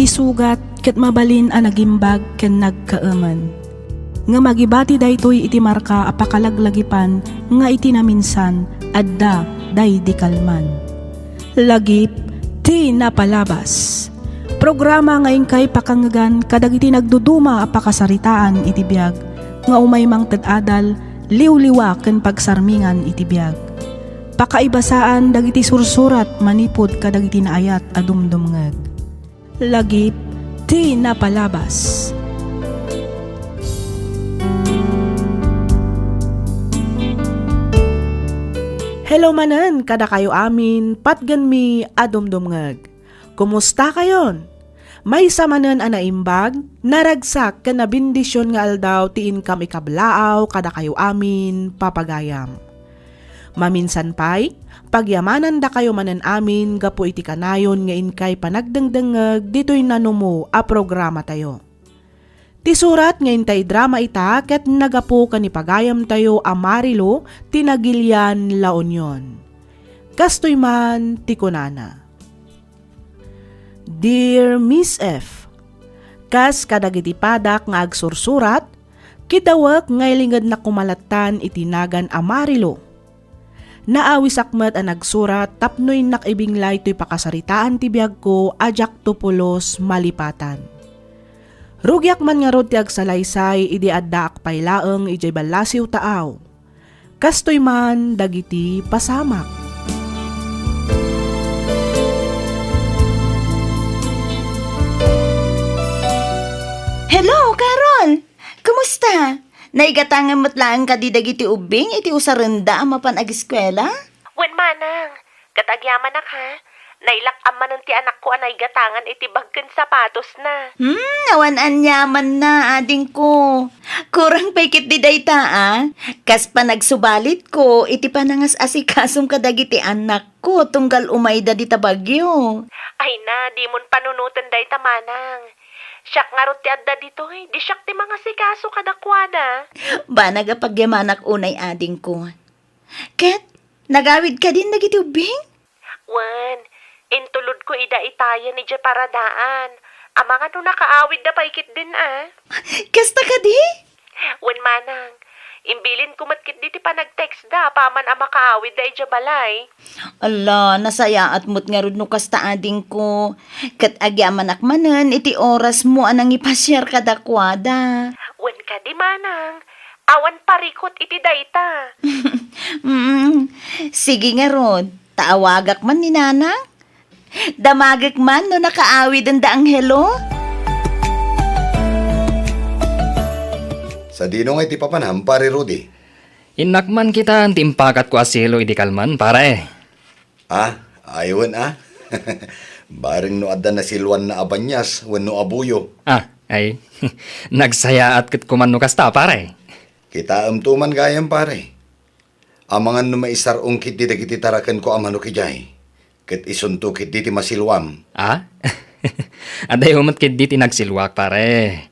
Ti sugat ket mabalin a nagimbag ken nagkaaman. Nga magibati daytoy iti marka a pakalaglagipan nga iti naminsan adda day di kalman. Lagip ti napalabas. Programa nga kay pakangagan kadag iti nagduduma a pakasaritaan iti biag nga umay mang ted-adal liwliwa ken pagsarmingan iti biag. Pakaibasaan dagiti sursurat manipod kadag iti naayat a dumdumngeg. Lagip ti napalabas. Hello manen, kada kayo amin, patgan mi adumdumngag. Kumusta kayon? May samanen a naimbag, naragsak ka na bindisyon nga aldaw ti income ikablaaw kada kayo amin papagayam. Maminsan pa'y, pagyamanan da kayo manen amin gapo iti kanayon nga inkay panagdengdengeg dito'y nanumo a programa tayo. Ti surat nga intay drama ita ket nagapo kanipagayam tayo a Marilo tinagilyan La Union. Kastoy man ti kunana. Dear Miss F, kas kadagiti padak nga agsursurat, kitawak nga ilingad na kumalatan itinagan a Marilo. Naawis akmat ang nagsurat tapnoy nakibinglay to'y pakasaritaan ti biyag ko ajak tupulos malipatan. Rugyak man nga rod ti agsalaysay idi adda akpay laeng ijay balasiw taaw. Kastoy man dagiti pasamak. Hello, Carol! Kumusta? Naigatangan mo't lang ka di dagiti ubing iti usarenda ang mapan ag-eskwela? Wen manang, katagyaman nak ha. Nailak man ti anak ko anay gatangan iti bagken sapatos na. Awan anyaman na ading ko. Kurang paikit di dayta Kas pa nagsubalit ko, iti panangas asikasong kadagiti anak ko tunggal umayda di tabagyo. Ay na, di mon panunutan day tamanang. Siyak nga ti adda dito di siyak ti mga sikaso kadakwada. Ba nagapagyamanak unay ading ko. Ket, nagawid ka din dagiti ubing? Wan, intulod ko ida itayan ni Jay paradaan. Amang ano nakaawid na paikit din Kasta ka di? Wan manang, imbilin ko matkit di ti panag-text da, paman ang makaawid da ija balay. Ala, nasaya at mo't nga rod no kasta ading ko. Kat agyaman akmanan, iti oras mo anang ipasyar kadakwada. Wan ka di manang, awan parikot iti dayta. Sige nga rod, taawagak man ni nanang. Damagak man no nakaawid ang daang hello. Sa dinong iti papanam, pare Rudy. Inakman kita ang timpakat ko asilo iti kalman, pare. Aywan Baring no adda na silwan na abanyas, wenno abuyo. Ay, nagsayaat kit kuman no kasta, pare. Kita tuman gayam pare. Amangan no maisarong kit di dagiti tarakan ko amano kijay. Ket isunto kit di ti masilwam. Aday humat kit di ti nagsilwak, pare.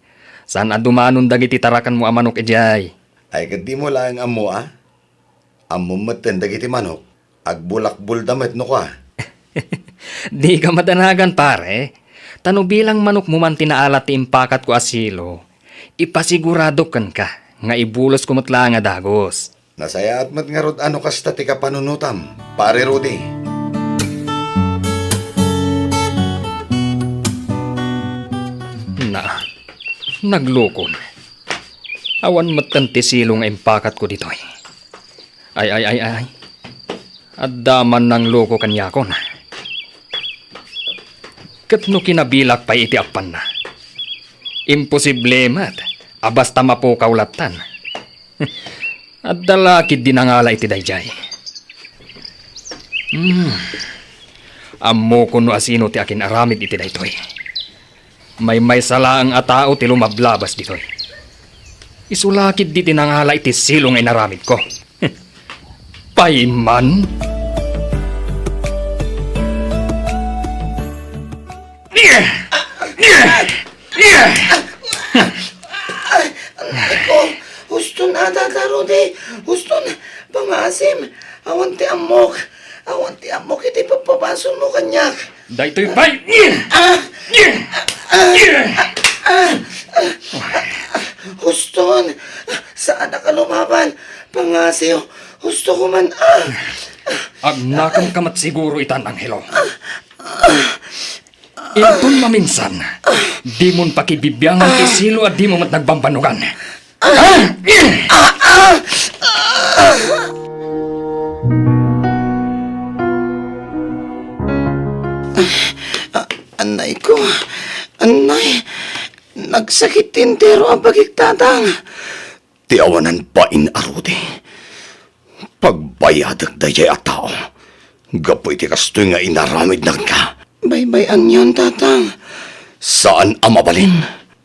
Saan adumanon dagiti tarakan mo amanok ijay? Ay ket di mo lang amo Amumaten dagiti manok. Agbulakbul damet no ka. Di ka madanagan, pare. Tano bilang manok mo man tinaalat ti impakat ko asilo. Ipasigurado kan ka nga ibulos kumutla nga dagos. Nasaya at mat nga rod ano kasta ti kapanunutam, pare Rudy. Naglukon. Awan matanti silong impakat ko dito. Ay. Addaman ng loko kanyakon. Katno kinabilak pa iti apan na. Imposible mat. Abasta mapukaw latan. At dalakid dinangala iti dayjay. Ammo kuno asino ti akin aramid iti daytoy. May sala ang atao ti lumablabas ditoy. Isulakid di tinangala iti silong ay naramid ko. Paiman? Gusto na, Tata Rudy. Gusto na. Pangasim. Awan ti amok. Iti papabason mo kanyak. Daytoy pay! Huston. Saan na ka lumaban? Pangasiw. Gusto ko man. Agnakam kamat siguro itan, Anghelo. Itun maminsan, di mon pakibibyangan ti silo at di mo mat nagbambanugan. Anay ko. Anay. Nagsakit tintero ang pagkiktatang. Tiawanan pa in Rudy. Pagbayadag dayay at tao. Gapoy ti kastoy nga inaramid na ka. Baybayan yun, Tatang. Saan ang mabalin?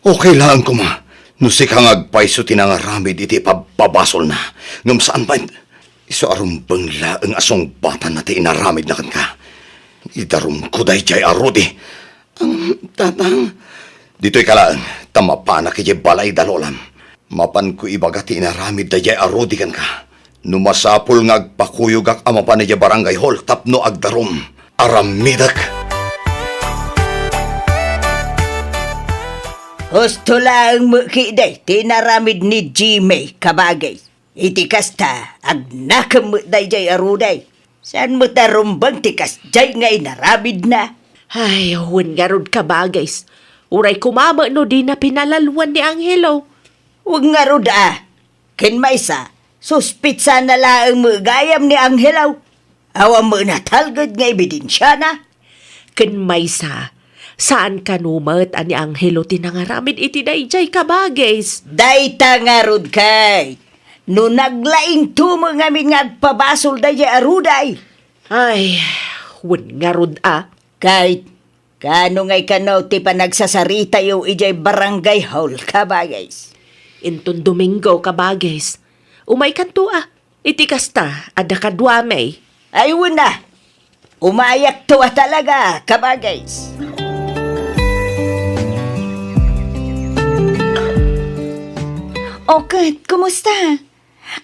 Okay lang ko ma. Nusi kang agpaiso tinangaramid iti pababasol na. Ngam saan ba? Iso arumbang laang asong bata na ti inaramid na ka. Idarum ko dayjay Rudy. Tatang. Dito'y kalaan, tamapa na kaya balay dalolam. Mapan ko ibagati inaramid dayjay Rudy kan ka. Numasapol nga agpakuyog ak amapan na barangay hall tapno agdarum. Aramidak. Gusto lang mo kiday, tinaramid ni Jimmy kabagay. Iti kasta, agnakam mo dayjay Ruday. Saan mo tarumbang tikas jay nga inaramid na? Ay, huwag nga rod ka ba, guys. Uray kumama no di na pinalaluan ni Anghelo. Huwag nga rod Ken maysa, suspitsa na lang mo gayam ni Anghelaw. Awa mo natalgad nga ebidensya na. Ken maysa, saan ka numat ani Anghelo tinangaramid iti dayjay ka ba, guys? Dayta nga rod kay. No naglaing tumo nga mi nga agpabasol dayjay Ruday. Ay, huwag nga rod Kahit kano ngay kanaw ti panagsasarita yung ijay barangay hall ka ba guys? Inton Domingo ka ba, guys? Umay kanto iti kasta, ada kadwamay. Ayun na, umayak tuwa talaga ka ba guys? Okay, kumusta?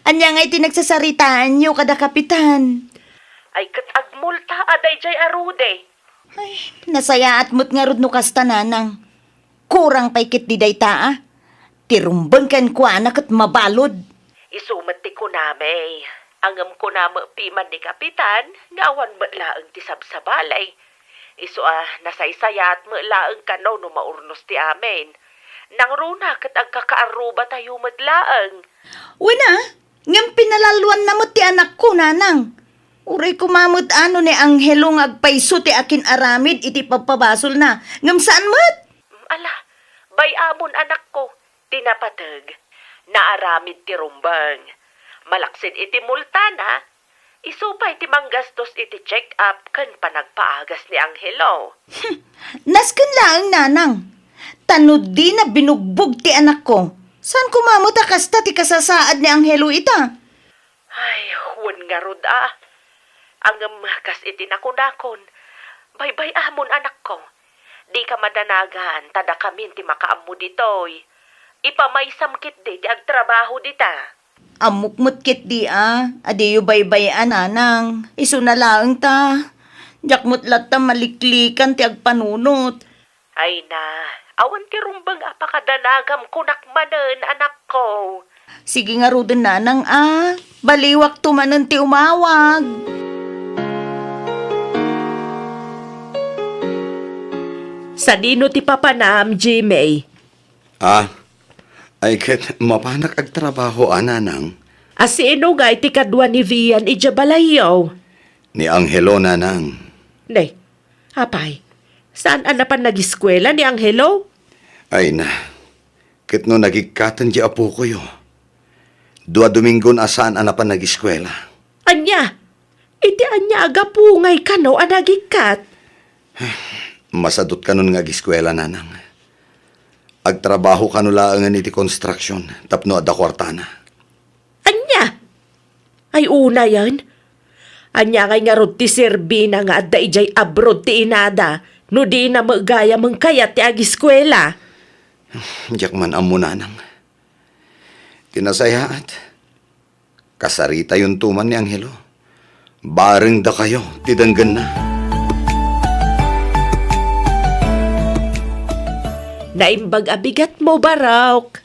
Anya nga iti nagsasaritaan nyo kada kapitan? Ay kat agmulta aday jay Rudy. Ay, nasayaat mo't nga rod no kasta nanang. Kurang paikit di dayta Tirumbang kan ko anak at mabalod. Isumati ko namay. Angam ko na piman ni kapitan, ngawan mo laang ti sabsabalay. Iso nasaysayat mo laang kanaw no maurnos ti amin. Nang runa kat agkakaaruba tayo madlaang. Wala, ngam pinalaluan na mo ti anak ko nanang. Uray kumamot ano ni Anghelo ng agpaiso ti akin aramid iti pagpabasol na. Ngam saan mo't? Ala, bayamon anak ko, tinapatag. Naaramid ti rumbang. Malaksin iti multana. Isupay ti manggastos iti check-up kan panagpaagas ni Anghelo. Nasken lang nanang. Tanod di na binugbog ti anak ko. Saan kumamot kasta ti kasasaad ni Anghelo ita? Ay, huwag nga rod Ang kas iti nakunakon. Baybay amon anak ko. Di ka madanagan, tada kamin ti makaammo ditoy. Ipamaysam kit di agtrabaho dita. Amukmut kit di Adiyo baybayan anang. Iso na lang ta. Jakmut latta maliklikan ti agpanunot. Ay na, awan ti rumbang apakadanagam kunakmanen anak ko. Sige nga rudin nanang Baliwak tumanen ti umawag. Sa dino ti papanam, Jimmy? Ay ket mapanak ag trabaho ananang Asino nga iti kadwa ni Vian ija balayaw? ni Angelo nanang. Nay, apay, saan anapan nag-eskwela ni Angelo? Ay na, ket no nagikatan di apo ko yo. 2 Domingon asaan anapan nag-eskwela. Anya, iti anya aga pungay ka no anagikat. Masadot kanon nga ag-eskwela nanang. Agtrabaho kanulaangan iti construction tapno adda kwartana. Anya? Ay una yan. Anya kay nga rod ti Serbina nga adda ijay abroad ti inada no di na magaya mong kayat ti ag-eskwela. Diyak man amo nanang. Tinasayaat. Kasarita yung tuman ni Angelo. Bareng da kayo, tidanggan na. Naimbag abigat mo, Barok.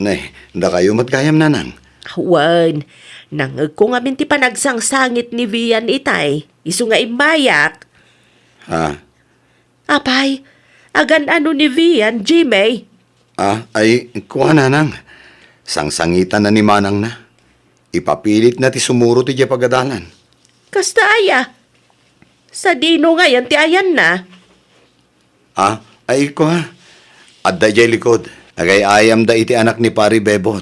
Nay, da kayo matgayam nanang. Wan, nangag ko nga minti panagsangsangit ni Vian itay. Isu nga imbayak. Ha? Apay, agan ano ni Vian, Jimmy? Ay, kuha nanang. Sangsangitan na ni Manang na. Ipapilit na ti sumuro ti diya pagadalan. Kasta aya. Sa dino nga yan ti ayan na. Ay kuha. Adda jay likod. Agay ayam da iti anak ni Pari Bebot.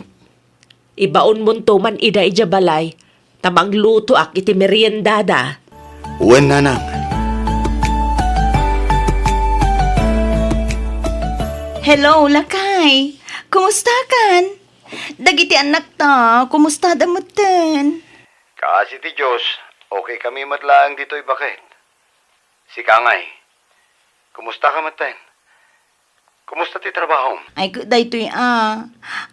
Ibaon mo man ida ija balay. Tamang luto ak iti meriendada. Uwan nanang. Hello, Lakay. Kumusta kan? Dagiti anak ta, kumusta damutan? Kasi ti Diyos, okay kami matlaang dito'y bakit? Si Kangay, kumusta ka maten? Kumusta ti trabaho? Ay, daytoy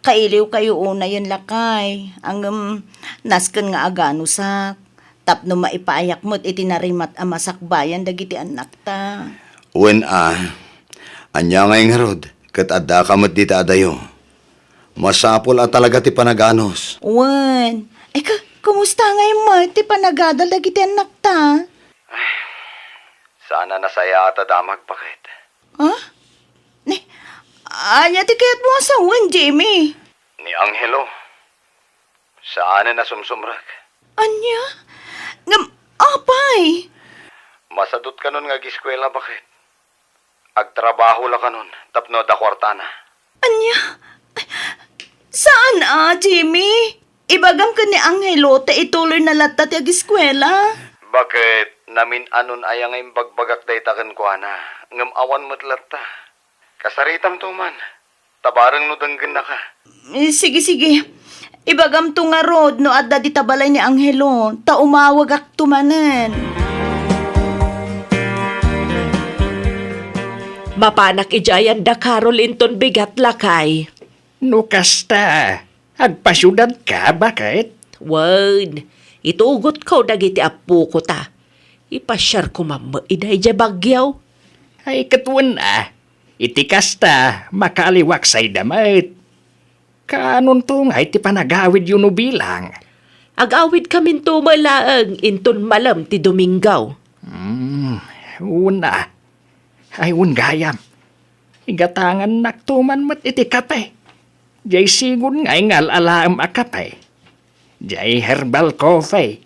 kailiw kayo una yun, Lakay. Ang nasken nga agano sak. Tapno maipayak mo't itinarimat amasakbayan dagiti anak ta. Uwan anya ngay nga rod, kat adda ka mat dita adayo. Masapol talaga ti panaganos. Wan, ay kumusta ngayon mo? Ti panagadal dagiti anak ta? Sana nasaya ata damag bakit? Anya ti kayat mo asawan, Jamie? Ni Angelo. Saan na sumsumrak? Anya? Apay? Masadot ka nun nga giskwela bakit? Agtrabaho la ka nun, tapno da kwartana. Anya? Saan Jamie? Ibagam ka ni Angelo ta ituloy na latta ti agiskwela? Bakit? Namin anon aya ngayong bagbagak daytakan ko na. Ngam awan mo't latta. Kasaritam tuman. Tabarang no danggan na ka. Sige. Ibagam to nga rod no adda di tabalay ni Angelo. Ta umawag ak tumanen. Mapanak ijayan da Carol inton bigat Lakay. No kasta, agpasyudad ka, bakit? Wan, itugot ko dagiti apo ko ta. Ipasyar ko mama iday ja bagyaw. Ay katuan iti kasta, makaliwak say damit. Kanon to nga iti panagawid yun bilang. Agawid kamin tumalaang inton malam ti Domingaw. Una. Ay gayam. Igatangan naktuman mat iti kape. Jay sigun ngay ngal alaam akape. Jay herbal coffee.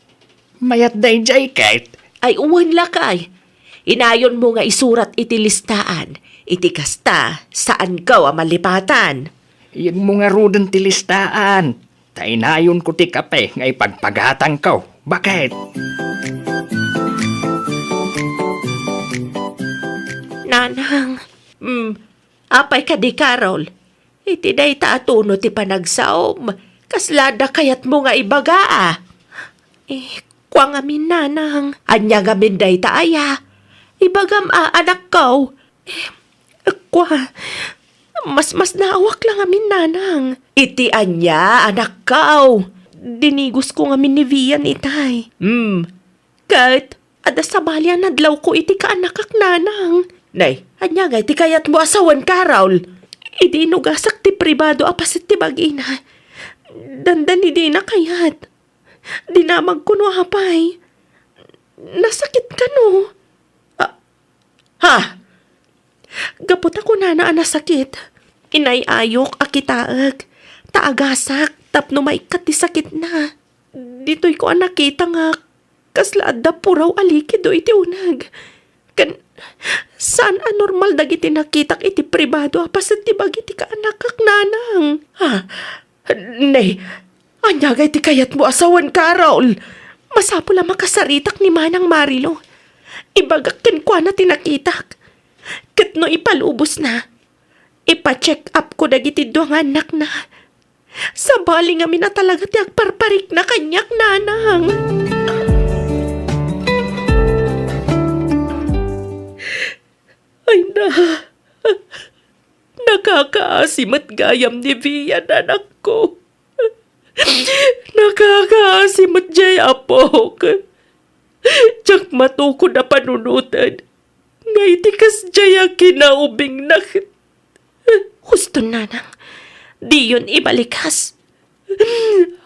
Mayat day jay kait. Ay uwan Lakay. Inayon mo nga isurat iti listaan. Iti kasta, saan ka malipatan? Yung mga rudon ti listaan. Tainayon ko ti kape ngay pagpagatang ko. Bakit? Nanang, apay ka di Carol. Iti day taatuno ti panagsaom. Kaslada kayat mo nga ibaga kwa ngamin nanang. Anya ngamin day taaya. Ibagam anak ko. Kwa, mas naawak lang amin nanang. Iti anya anak ko. Dinigos ko ngamin ni Vian itay. Kahit ada sabalyan nadlaw ko iti kaanakak nanang. Nay, anya nga iti kayat mo asawan Carol. Idi nugasak ti pribado apasit ti bagina. Dandan hindi na kayat. Dinamag ko no hapay. Nasakit ka no. Gapot ako na nasakit. Inayayok akitaag. Taagasak tapno may katisakit na. Dito'y ko nakita nga kaslaad da puraw alikido iti unag. Saan anormal dagiti nakitak iti pribado apasan ti bagiti ka anakak nanang. Nay, anyagay ti kayat mo asawan ka, Raul. Masapo lang makasaritak ni Manang Marilo. Ibagakin ko na tinakitak. Katno ipalubos na. Ipa-check up ko dagiti duang anak na. Sabali nga na talaga ti agparparik na kanyak nanang. Ay na, nakakaasim at gayam ni Vian, anak ko. Nakakaasim at jay apok. Tsak matuko na panunutan. Ngay tikas jay ang kinaubing na. Gusto nanang, di yun ibalikas.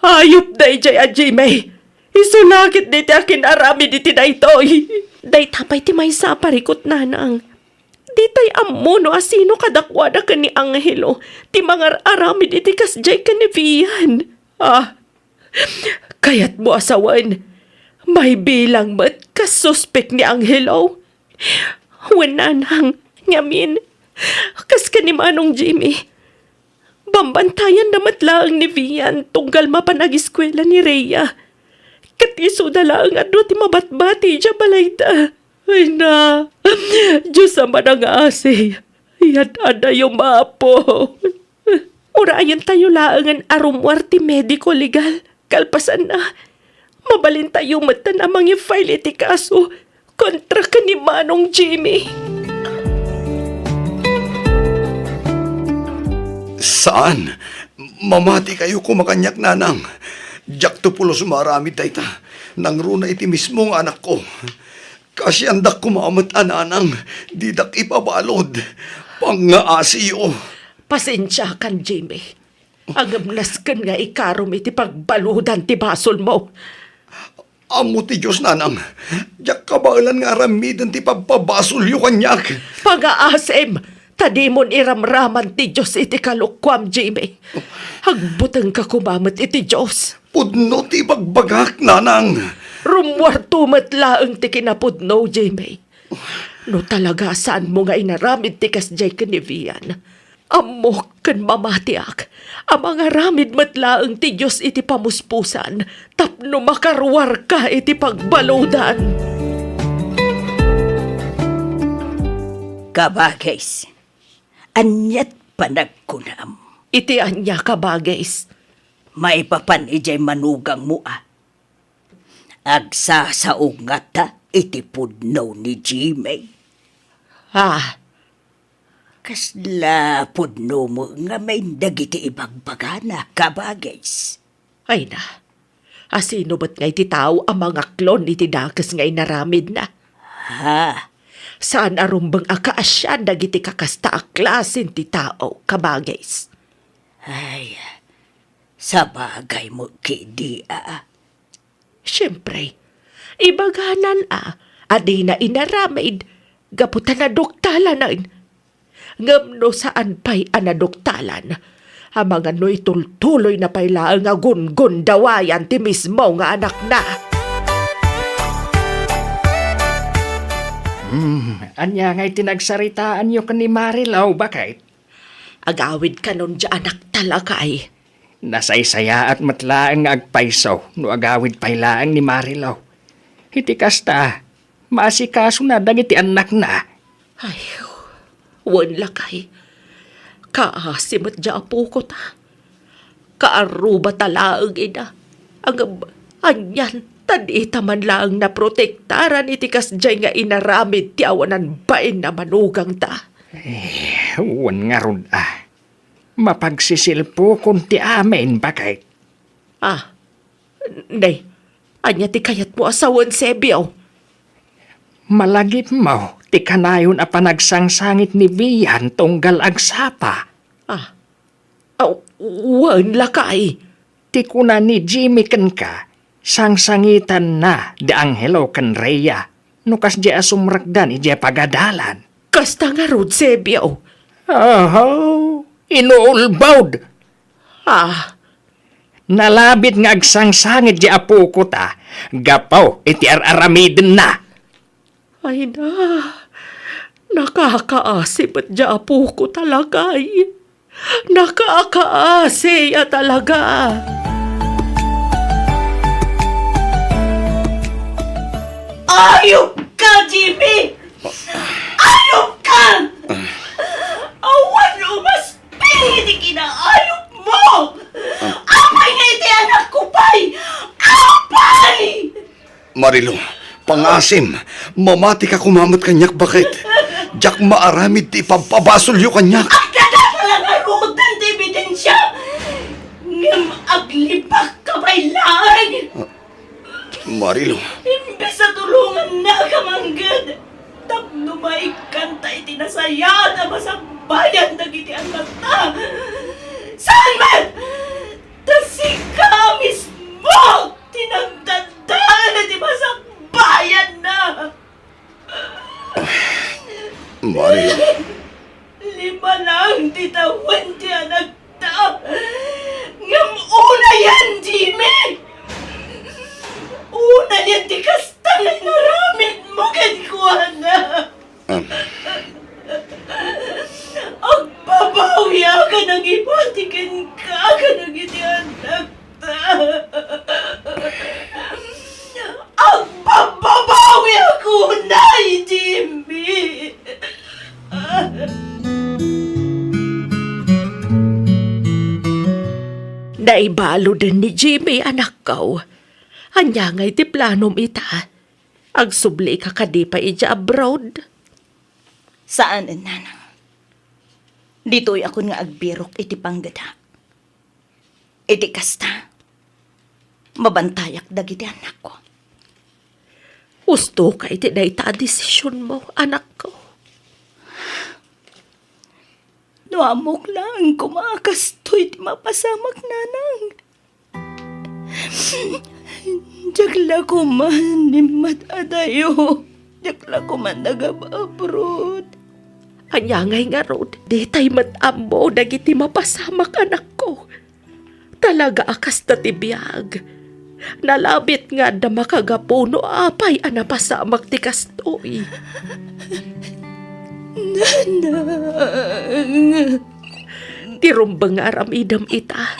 Hayop na jay a Jimmy. Isulakit di ti akin arami di ti na itoy. Day tapay ti may sa parikot nanang. Di tay amuno asino kadakwa na ka ni Angelo. Ti mga arami di ti kasjay ka ni Vian. Kayat mo asawan. May bilang mat kasuspek ni Angelo. Wananang, ngamin. Kas ka ni Manong Jimmy. Bambantayan na matlaang ni Vian tunggal mapanag-eskwela ni Rhea. Katiso na lang ano ti mabatbati dya balayda. Ay na, Diyos sama na nga asi. Yan ada yung mapo. Urayan tayo laangan arumwar ti mediko legal. Kalpasan na. Mabalin tayo mata namang i-file iti kaso kontra ka ni Manong Jimmy. Saan? Mamati kayo kumakanyak nanang. Diyak to pulos marami dayta. Nang runa iti mismong anak ko. Kasi andak kumamat ananang. Didak ipabalod. Pangaasiyo. Pasensya kan, Jimmy. Agamnas kan nga ikarom iti pagbaludan ti basol mo. Amo ti Diyos nanang. Diyak kabailan nga ramidan ti pagpabasol yu kanyak. Pag-aasem. Tadimon iramraman ti Diyos iti kalukwam, Jimmy. Hagbutang ka kumamat iti Diyos. Pudno ti bagbagak, nanang. Rumwarto matlaang ti kinapudno, Jimmy. No talaga saan mo nga inaramid ti kasjay ka ni Vian. Amok kan mamatiak. Ang mga ramid matlaang ti Diyos iti pamuspusan. Tapno makarwar ka iti pagbaludan. Kabagays, anyat panagkunam. Iti anya kabagays. May papan ijay manugang mo Agsasaungat ta iti pudno ni Jimmy. Kasla pudno mo nga may dagiti ibagbagana kabagays. Ay na, asino ba't ngay ti tao ang mga klon iti dakas ngay naramid na? Saan arumbang akaasyan dagiti kakasta a klasin ti tao kabagays? Ay, sa bagay mo kidi Siyempre, ibaganan adi na inaramid, gaputan na doktalan ngamno saan pa'y anadoktalan. Ang mga no'y tultuloy na pailaang nga gun-gun dawayan ti mismo nga anak na. Anya nga'y tinagsaritaan nyo ka ni Marilaw, bakit? Agawid ka nun dya anak talaga Nasaysaya at matlaang agpaisaw no agawid pailaang ni Marilaw. Iti kasta, maasikaso na dagiti anak na. Ay, wan lakay. Kaasimot dya apo ko ta. Kaaruba talaang ina. Anyan, tadita man lang na protektaran iti kasjay nga inaramid ti awanan bain na manugang ta. Wan nga ron Mapagsisilpo kung ti amin, bakit? Nay, anya ti kayat mo asawan Sebio. Malagip mo, ti kanayon a panagsangsangit ni Vian tunggal agsapa. Wan lakay. Ti kuna ni Jimmy ken ka, sangsangitan na di Angelo ken Rhea, nukas di asumrakdan ije pagadalan. Kasta nga rod Sebio. Inuulbawd. Ah, Nalabit nga agsangsangit di apo ko ta. Gapaw, iti aramidin na. ay na. Nakakaasip at apo ko talaga eh. Nakakaasi talaga. Ayop ka, Jimmy! Ayop ka! Awan umas hindi kinaayop mo! Apay nga iti anak ko, pay! Apay! Marilo, pangasim, mamati ka kumamat kanyak bakit? Diyak maaramid ti pampabasolyo kanyak. Ang kadakalang arutan ti ebidensya! Ngam aglibak ka pa'y laang! Marilo, Imbes na tulungan na kamanggad, tapno may kanta itinasaya na masakbayan na giti ang kanta. Saan man? Tasika mismo! Tinagdandaan na di masakbayan na! Marilo, 5 lang titawan ti anak ta. Ngam una yan, Jimmy! Una yan ti kasta na naramit mo kadikuana. Agbabawi ka ng ibatikin ka ng iti anak ta. Agbabawi ako na, Jimmy! Naibalo din ni Jimmy anak ko. Anya nga'y ti planom ita. Agsubli ka kadi pa ija abroad. Saan, nanang? Dito'y ako nga agbirok iti panggada. Iti kasta. Mabantayak dagiti anak ko. Gusto ka iti na ita desisyon mo, anak ko. Nuamok lang kumakastoy ti mapasamak nanang. Jakla ko man ni matadayo. Jakla ko man nagababrod. Anya ngay nga rod, di tay matambo dagiti mapasamak anak ko. Talaga akas na tibiyag. Nalabit nga da makagapuno apay anapasamak ti kastoy. Nanang. Tirumbang nga aramidam ita.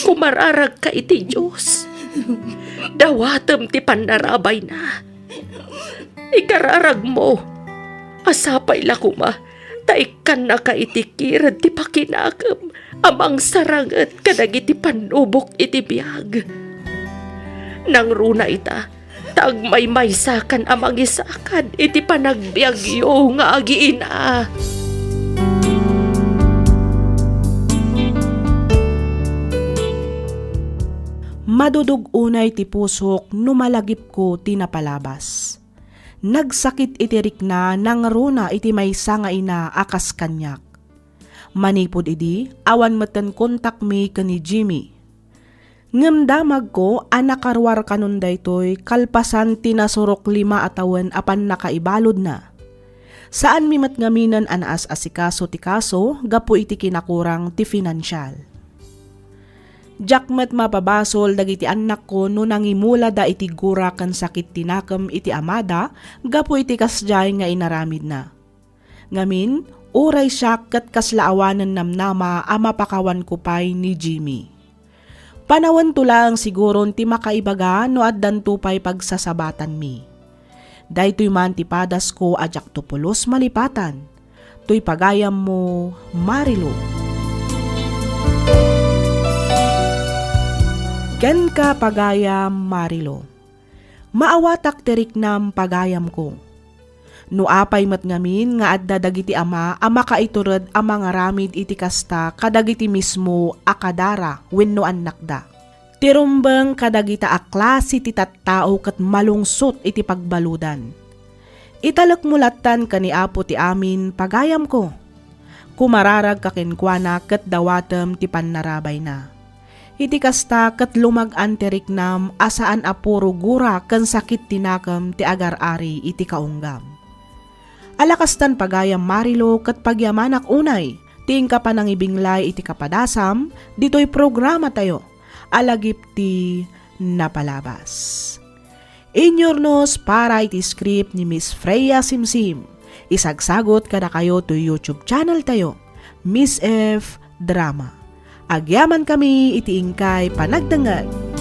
Kumararag ka iti Diyos. Dawatem ti panarabay na. Ikararag mo. Asapay la kuma. Taikan na ka itikirad ti pakinakam. Amang sarangat kadagiti panubok iti biyag. Nang runa ita. Tagmay-maysakan amang isakan iti panagbiagyo nga agiina. Madudog unay ti pusok numalagip ko tinapalabas. Nagsakit itirik na nangruna iti maysa nga ina akas kanyak. Manipod idi awan meten kontak mi kani Jimmy. Ngemdamag ko anakarwar kanon daytoy kalpasan tinasurok 5 atawan apan nakaibalod na. Saan mi matngaminan anaas asikaso ti kaso gapu iti kinakurang ti financial. Jakmet mapabasol dagiti anak ko no nangimula da iti gura kan sakit tinakam iti amada gapu iti kasjay nga inaramid na. Ngamin, uray siya kat kaslaawanan namnama amapakawan ko pay ni Jimmy. Panawan tulang siguro ti makaibaga no addan tupay pagsasabatan mi. Daytoy man ti padas ko ajak tupulos malipatan. Tuy pagayam mo, Marilo. Ken ka pagayam, Marilo. Maawatak terik nam pagayam ko. No apay matngamin nga adda dagiti ama kaiturad amang aramid iti kasta kadagiti mismo akadara wenno anak da. Tirumbeng kadagita aklasi ti tattao ket malungsot iti pagbaludan. Italek mulatan kani apo ti amin pagayam ko. Kumararag kakenkwana ket dawatem ti pannarabay na. Iti kasta ket lumag-an terik nam asaan apuro gura ken sakit tinakam ti agar-ari iti kaunggam. Alakastan pagayam Marilo ket pagyamanak unay ting ka pa nang ibinglay iti kapadasam, dito'y programa tayo, alagip ti napalabas. Inyornos para iti script ni Miss Freya Simsim. Isagsagot kada kayo to YouTube channel tayo, Miss F Drama. Agyaman kami iti ingkay panagdangag.